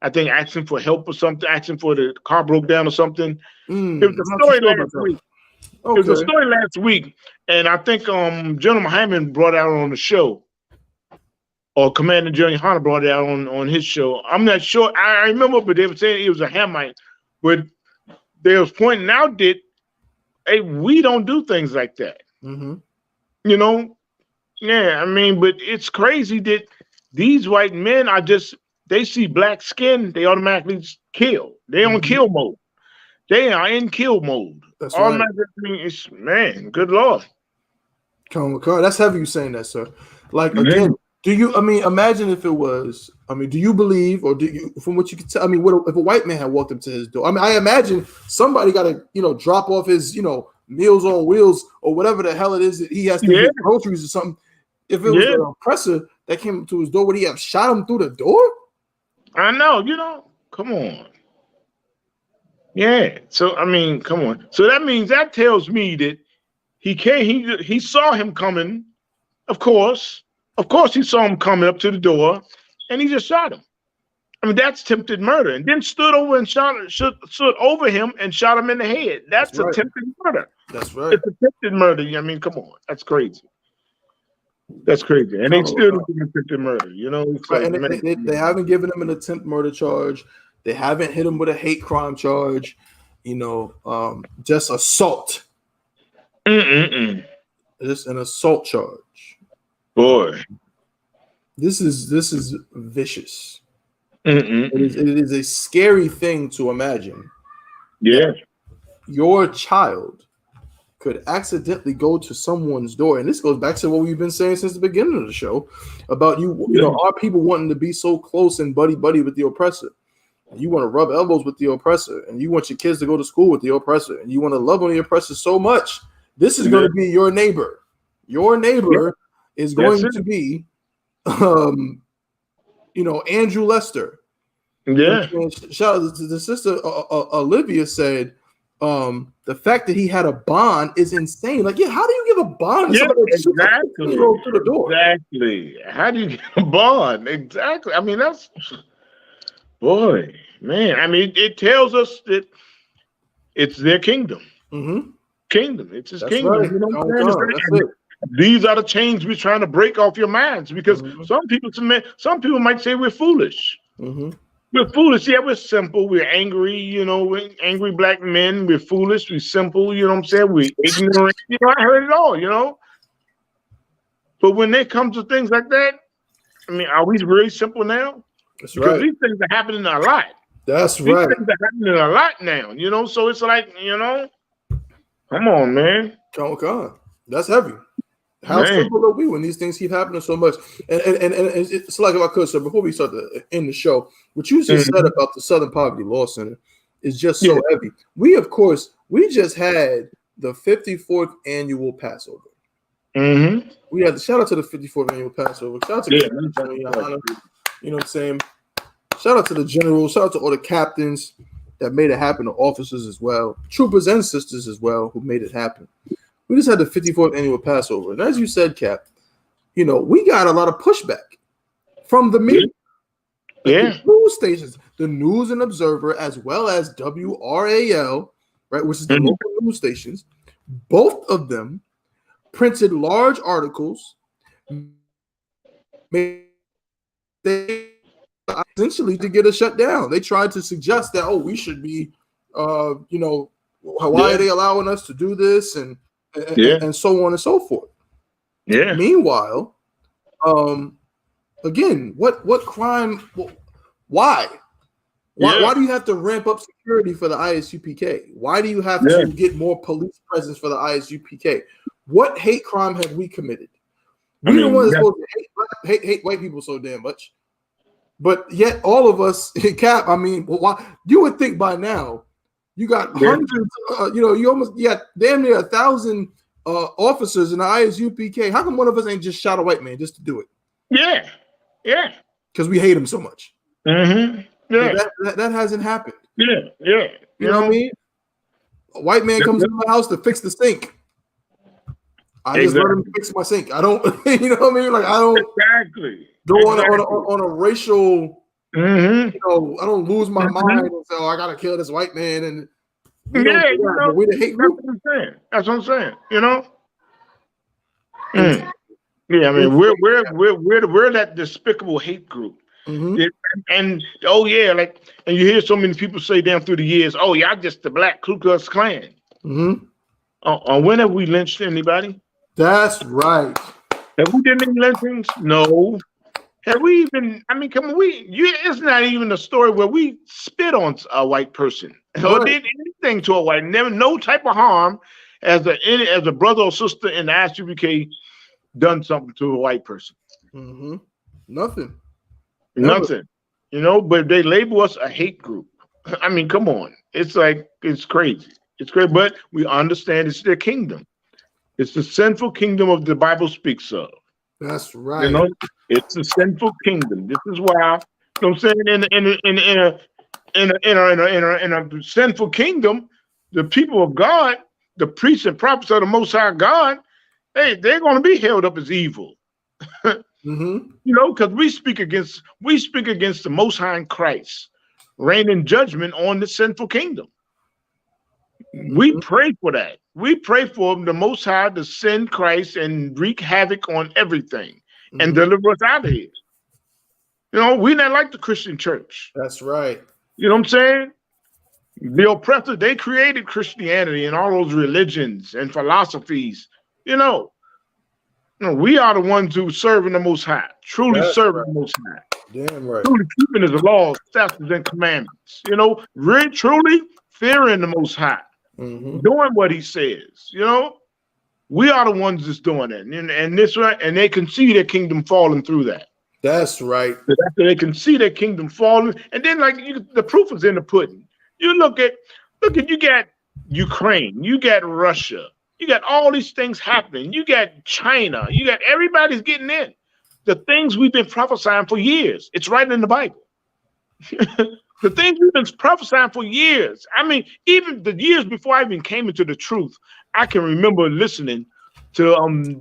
I think asking for help or something, asking for the car broke down or something. It was a story last week. Okay. It was a story last week, and I think General Muhammad brought it out on the show, or Commander General YAHANNA brought it out on his show. I'm not sure. I remember, but they were saying it was a Hamite, but they was pointing out that, hey, we don't do things like that. You know? Yeah, but it's crazy that these white men they see black skin, they automatically kill. They on kill mode. They are in kill mode. That's right. Man, good Lord. That's heavy you saying that, sir. Like, again, do you, imagine if it was, do you believe, or do you, from what you can tell, what if a white man had walked up to his door? I imagine somebody got to, drop off his, Meals on Wheels or whatever the hell it is that he has to get groceries or something. If it was an oppressor that came to his door, would he have shot him through the door? I know, come on. Yeah, so, come on. So that tells me that he saw him coming, of course. Of course, he saw him coming up to the door, and he just shot him. That's attempted murder. And then stood over him and shot him in the head. That's attempted murder. That's right. It's attempted murder. Come on, that's crazy. That's crazy. And they still do attempted murder. And they haven't given him an attempt murder charge. They haven't hit him with a hate crime charge. Just assault. Just an assault charge. Boy, this is vicious. It is a scary thing to imagine. Yeah, your child could accidentally go to someone's door, and this goes back to what we've been saying since the beginning of the show about our people wanting to be so close and buddy with the oppressor. And you want to rub elbows with the oppressor, and you want your kids to go to school with the oppressor, and you want to love on the oppressor so much. This is going to be your neighbor. Your neighbor is going to be, Andrew Lester. Yeah. Shout out to the sister Olivia said, The fact that he had a bond is insane. Like, yeah, how do you give a bond to somebody that shoots a 15-year-old through the door? Exactly. How do you get a bond? Exactly. I mean, that's, boy, man. I mean, it tells us that it's their kingdom. Kingdom. It's his kingdom. Right. You know what I'm saying? That's it. These are the chains we're trying to break off your minds, because some people might say we're foolish. We're foolish. Yeah, we're simple. We're angry. You know, we're angry black men. We're foolish. We're simple. You know what I'm saying? We're ignorant. You know, I heard it all, you know. But when it comes to things like that, I mean, are we really simple now? That's because right. these things are happening a lot. That's These right. things are happening a lot now, you know. So it's like, you know, come on, man. Come on. That's heavy. How Man. simple are we when these things keep happening so much? And it's like, if I could, so before we start to end the show, what you just said about the Southern Poverty Law Center is just so heavy. We just had the 54th annual Passover. We had the shout out to the 54th annual Passover. Shout out to YAHANNA, you know what I'm saying? Shout out to the generals. Shout out to all the captains that made it happen, the officers as well, troopers and sisters as well who made it happen. We just had the 54th annual Passover. And as you said, Cap, you know, we got a lot of pushback from the media. The news stations, the News and Observer, as well as WRAL, right, which is the local news stations. Both of them printed large articles. Essentially to get us shut down. They tried to suggest that, we should be, you know, why are they allowing us to do this, and so on and so forth. Meanwhile, again, what crime? Why do you have to ramp up security for the I.S.U.P.K? Why do you have to get more police presence for the I.S.U.P.K? What hate crime have we committed? We're the ones that's supposed to hate white people so damn much. But yet all of us, Cap, I mean, why? You would think by now you got hundreds, you know, you got damn near 1,000 officers in the I.S.U.P.K. How come one of us ain't just shot a white man just to do it? Because we hate him so much. That hasn't happened. You know what I mean? A white man comes to my house to fix the sink. I just let him fix my sink. I don't, you know what I mean? Like, I don't go on a racial, you know, I don't lose my mind and say, I gotta kill this white man. And we don't do that, but we the hate group. That's what I'm saying. You know? I mean, we're that despicable hate group. And and you hear so many people say down through the years, y'all just the Black Ku Klux Klan. When have we lynched anybody? That's right. Have we done any lynchings? No. Have we even? I mean, come on, it's not even a story where we spit on a white person or did anything to a white. Never, no type of harm as a brother or sister in the I.S.U.P.K. done something to a white person. Nothing. You know, but they label us a hate group. I mean, come on. It's like, it's crazy. It's great, but we understand it's their kingdom. It's the sinful kingdom of the Bible speaks of. That's right. You know, it's the sinful kingdom. This is why, you know what I'm saying, in a sinful kingdom, the people of God, the priests and prophets of the Most High God, hey, they're going to be held up as evil. You know, because we speak against the Most High in Christ, reigning judgment on the sinful kingdom. We pray for that. We pray for the Most High to send Christ and wreak havoc on everything and deliver us out of here. You know, we're not like the Christian church. That's right. You know what I'm saying? The oppressor, they created Christianity and all those religions and philosophies. You know, we are the ones who serve in the Most High, truly serving the Most High. Damn right. Truly keeping his laws, statutes, and commandments. You know, really, truly fearing the Most High. Doing what he says, you know, we are the ones that's doing it, and this right, and they can see their kingdom falling through that. That's right. After they can see their kingdom falling, and then the proof is in the pudding. You look at you got Ukraine, you got Russia, you got all these things happening. You got China, you got everybody's getting in. The things we've been prophesying for years. It's right in the Bible. The things we've been prophesying for years. I mean, even the years before I even came into the truth, I can remember listening to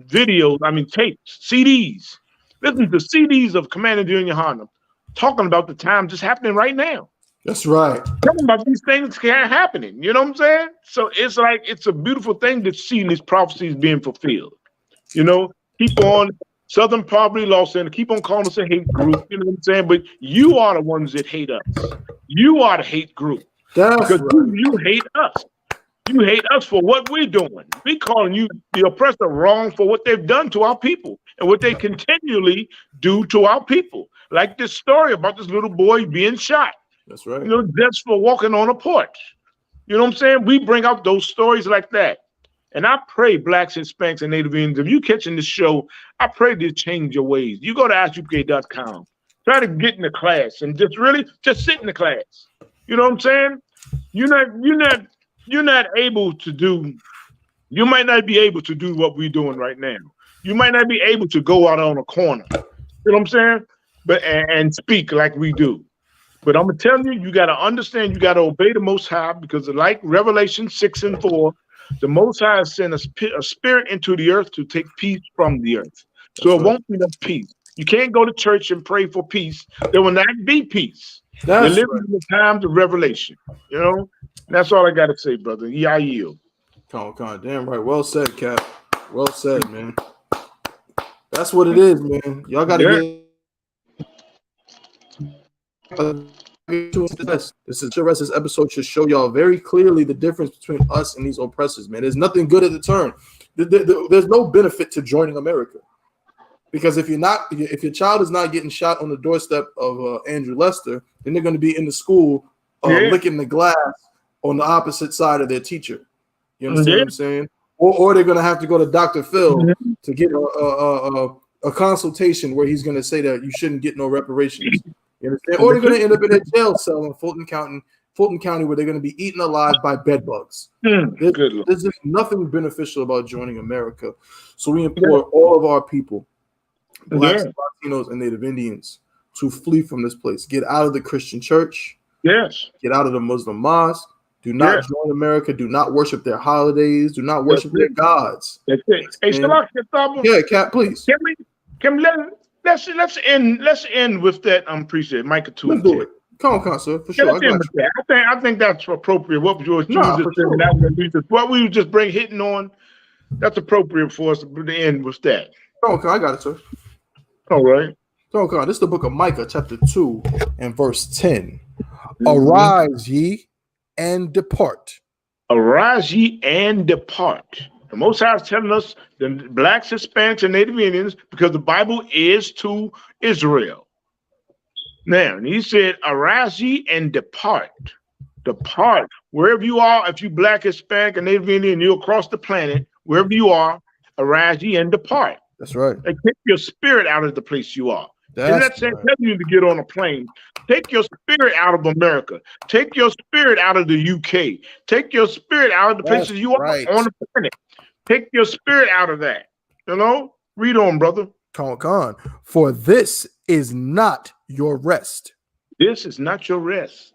videos, tapes, CDs. Listen to CDs of Commander and YAHANNA talking about the times that's happening right now. That's right. Talking about these things happening. You know what I'm saying? So it's like, it's a beautiful thing to see these prophecies being fulfilled. You know, keep on Southern Poverty Law Center, keep on calling us a hate group. You know what I'm saying? But you are the ones that hate us. You are the hate group. That's because right. you hate us. You hate us for what we're doing. We calling you the oppressor wrong for what they've done to our people and what they continually do to our people. Like this story about this little boy being shot. That's right. You know, just for walking on a porch. You know what I'm saying? We bring out those stories like that. And I pray Blacks, Hispanics, and Native Indians, if you catching this show, I pray to change your ways. You go to ISUPK.com. Try to get in the class and just sit in the class. You know what I'm saying? You're not able to do, you might not be able to do what we're doing right now. You might not be able to go out on a corner. You know what I'm saying? But and speak like we do. But I'm gonna tell you, you gotta understand, you gotta obey the Most High, because like Revelation 6:4, the Most High has sent a spirit into the earth to take peace from the earth. So it won't be no peace. You can't go to church and pray for peace. There will not be peace. You're living in the times of revelation. You know, that's all I gotta say, brother. I yield. Come on, damn right. Well said, Cap. Well said, man. That's what it is, man. Y'all gotta get. This episode should show y'all very clearly the difference between us and these oppressors, man. There's nothing good at the turn. There's no benefit to joining America, because if your child is not getting shot on the doorstep of Andrew Lester, then they're going to be in the school licking the glass on the opposite side of their teacher. You understand what I'm saying? Or they're going to have to go to Dr. Phil to get a consultation where he's going to say that you shouldn't get no reparations. You understand? Or they're going to end up in a jail cell in Fulton County, where they're going to be eaten alive by bed bugs. There's just nothing beneficial about joining America. So we implore all of our people, Blacks, Latinos, and Native Indians, to flee from this place. Get out of the Christian church. Yes. Get out of the Muslim mosque. Do not join America. Do not worship their holidays. Do not worship their gods. That's it. Hey, yeah, Cap, please. Let's end with that. Appreciate it. Micah 2 Let's do it. Come on, sir. For sure. I think that's appropriate. What we were just hitting on, that's appropriate for us to end with that. Okay, I got it, sir. All right. Okay, this is the book of Micah, chapter 2 and verse 10. Arise ye and depart. Arise ye and depart. The Most High is telling us, the Blacks, Hispanics, and Native Indians, because the Bible is to Israel. Now, and he said, arise ye and depart. Depart. Wherever you are, if you Black, Hispanic, and Native Indian, you're across the planet, wherever you are, arise ye and depart. That's right. Like, take your spirit out of the place you are. And that's telling you to get on a plane. Take your spirit out of America. Take your spirit out of the UK. Take your spirit out of the places you are on the planet. Take your spirit out of that. You know? Read on, brother. Come on. For this is not your rest. This is not your rest.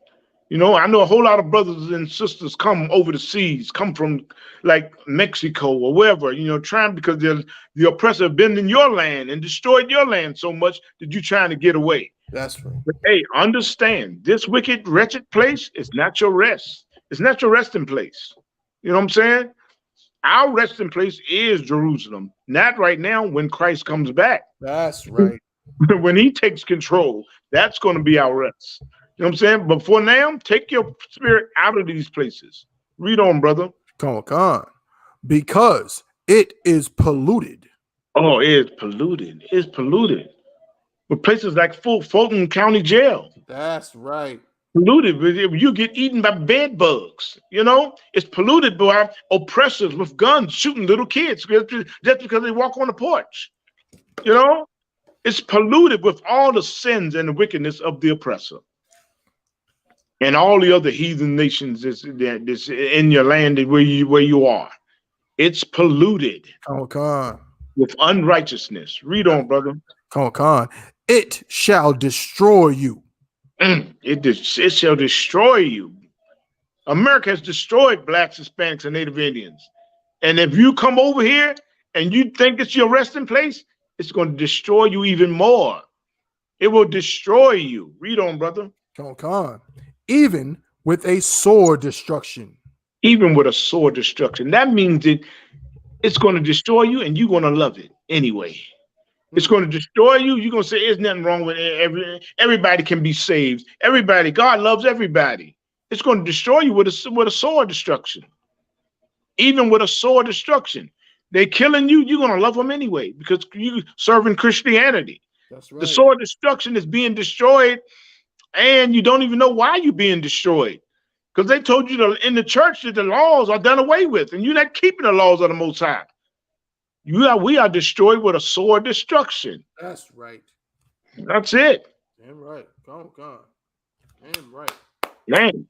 You know, I know a whole lot of brothers and sisters come over the seas, come from like Mexico or wherever, you know, trying, because the oppressor have been in your land and destroyed your land so much that you're trying to get away. That's right. But hey, understand, this wicked, wretched place is not your rest. It's not your resting place. You know what I'm saying? Our resting place is Jerusalem. Not right now, when Christ comes back. That's right. When he takes control, that's going to be our rest. You know what I'm saying? But for now, take your spirit out of these places. Read on, brother. Come on. Because it is polluted. Oh, it's polluted. It's polluted. With places like Fulton County Jail. That's right. Polluted. You get eaten by bed bugs. You know, it's polluted by oppressors with guns shooting little kids just because they walk on the porch. You know, it's polluted with all the sins and the wickedness of the oppressor. And all the other heathen nations that's in your land where you are. It's polluted. Come on. With unrighteousness. Read on, brother. Come on. It shall destroy you. It shall destroy you. America has destroyed blacks, Hispanics, and Native Indians. And if you come over here and you think it's your resting place, it's going to destroy you even more. It will destroy you. Read on, brother. Come on. Even with a sore destruction. Even with a sore destruction. That means it's going to destroy you and you're going to love it anyway. It's going to destroy you. You're going to say, there's nothing wrong with it. Everybody can be saved. Everybody. God loves everybody. It's going to destroy you with a sword destruction. Even with a sword destruction. They're killing you. You're going to love them anyway because you're serving Christianity. That's right. The sword destruction is being destroyed and you don't even know why you're being destroyed. Because they told you in the church that the laws are done away with and you're not keeping the laws of the Most High. We are destroyed with a sword destruction. That's right. That's it. Damn right. Come on. Damn right. Man.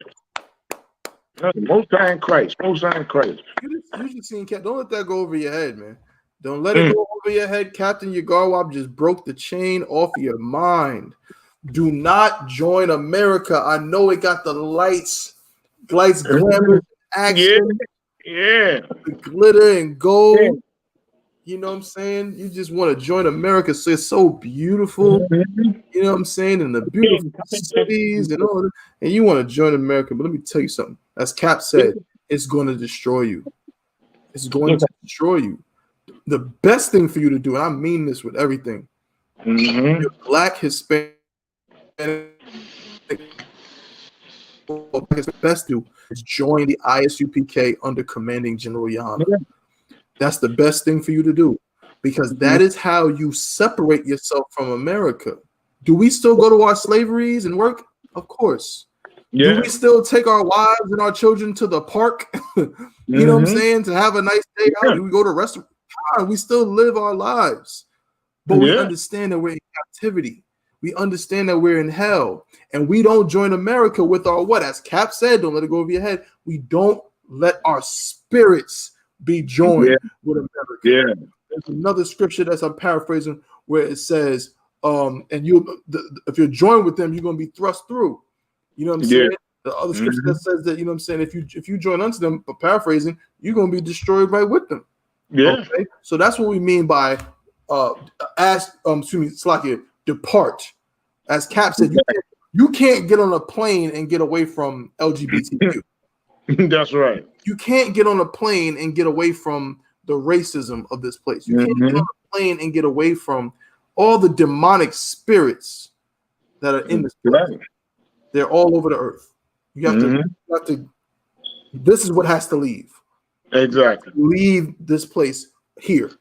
Most High in Christ. Most High in Christ. You just seen Cap. Don't let that go over your head, man. Don't let it go over your head. Captain Yarl just broke the chain off your mind. Do not join America. I know it got the lights, glamour, action, the glitter and gold. Yeah. You know what I'm saying? You just want to join America. So it's so beautiful. You know what I'm saying? And the beautiful cities and all that. And you want to join America. But let me tell you something. As Cap said, it's going to destroy you. It's going to destroy you. The best thing for you to do, and I mean this with everything, you're Black, Hispanic, the best do is join the ISUPK under commanding General YAHANNA. That's the best thing for you to do because that is how you separate yourself from America. Do we still go to our slaveries and work? Of course. Yeah. Do we still take our wives and our children to the park? You know what I'm saying? To have a nice day out. Do we go to restaurants? We still live our lives. But we understand that we're in captivity. We understand that we're in hell. And we don't join America with our what? As Cap said, don't let it go over your head. We don't let our spirits be joined with America. Yeah. There's another scripture that's I'm paraphrasing where it says, if you're joined with them, you're gonna be thrust through. You know what I'm saying? The other scripture that says that, you know what I'm saying, if you join unto them, but paraphrasing, you're gonna be destroyed right with them. Yeah. Okay? So that's what we mean by depart. As Cap said, you can't get on a plane and get away from LGBTQ. That's right. You can't get on a plane and get away from the racism of this place. You can't get on a plane and get away from all the demonic spirits that are in this place. Right. They're all over the earth. You have to. This is what has to leave. Exactly. Leave this place here.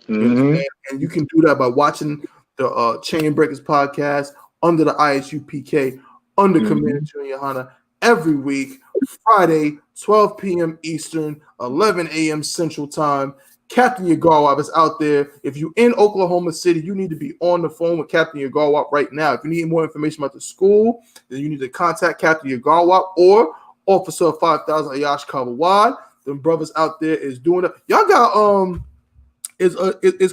And you can do that by watching the Chain Breakers podcast under the ISUPK, under Commander General YAHANNA, every week, Friday, 12 p.m. Eastern, 11 a.m. Central Time. Captain Yarl is out there. If you're in Oklahoma City, you need to be on the phone with Captain Yarl right now. If you need more information about the school, then you need to contact Captain Yarl or Officer 5000 Ayash. Them brothers out there is doing it. Y'all got is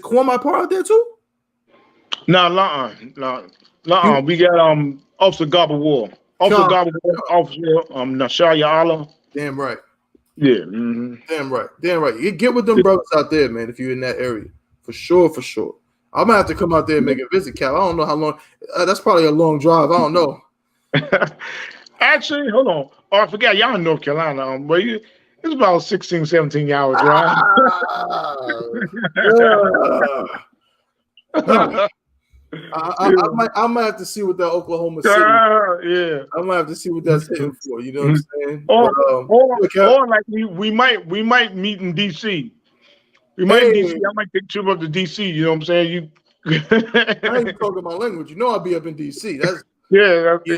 Kwame Part out there too? No. We got Officer Gobble War. Officer Gobble War, Officer Nashaya Allah. Damn right. Yeah. Damn right. You get with them brothers out there, man, if you're in that area. For sure. I'm gonna have to come out there and make a visit, Cal. I don't know how long. That's probably a long drive. I don't know. Actually, hold on. Oh, I forgot. Y'all in North Carolina. But it's about 16, 17 hour drive. I might have to see what that Oklahoma City. I might have to see what that's hitting for. You know what I'm saying? Or like we might meet in DC. We might in DC. I might take a trip up to DC. You know what I'm saying? I ain't talking my language. You know I'll be up in DC. That's exactly.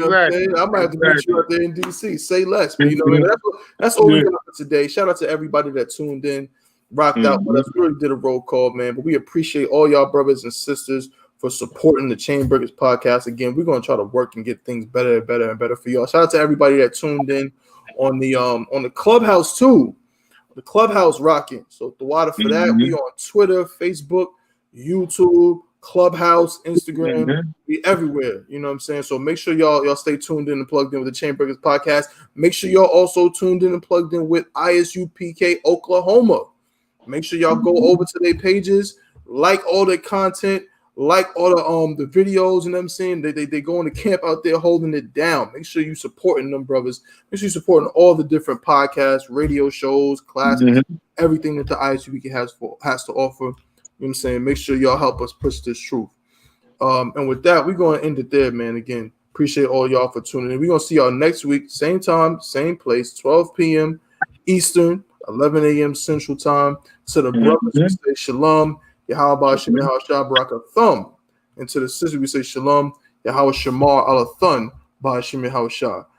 I might have to meet you out there in DC. Say less, but you know that's all we got for today. Shout out to everybody that tuned in, rocked out with us. We really did a roll call, man. But we appreciate all y'all brothers and sisters for supporting the Chain Breakers podcast. Again, we're gonna try to work and get things better and better and better for y'all. Shout out to everybody that tuned in on the Clubhouse too. The Clubhouse rocking. So the water for that. We on Twitter, Facebook, YouTube, Clubhouse, Instagram, we everywhere. You know what I'm saying? So make sure y'all stay tuned in and plugged in with the Chainbreakers podcast. Make sure y'all also tuned in and plugged in with ISUPK Oklahoma. Make sure y'all go over to their pages, like all their content, like all the videos, you know what I'm saying? They go in the camp out there holding it down. Make sure you supporting them brothers. Make sure you supporting all the different podcasts, radio shows, classes, everything that the ISUPK has to offer. You know what I'm saying? Make sure y'all help us push this truth. And with that, we're going to end it there, man. Again, appreciate all y'all for tuning in. We're going to see y'all next week, same time, same place, 12 p.m. Eastern, 11 a.m. Central Time. To the brothers, we say shalom, Yahweh Shem Yahweh Baraka Thumb. And to the sisters, we say shalom, Yahweh Shamar Allah Thun, Ba Shem Yahweh Shah.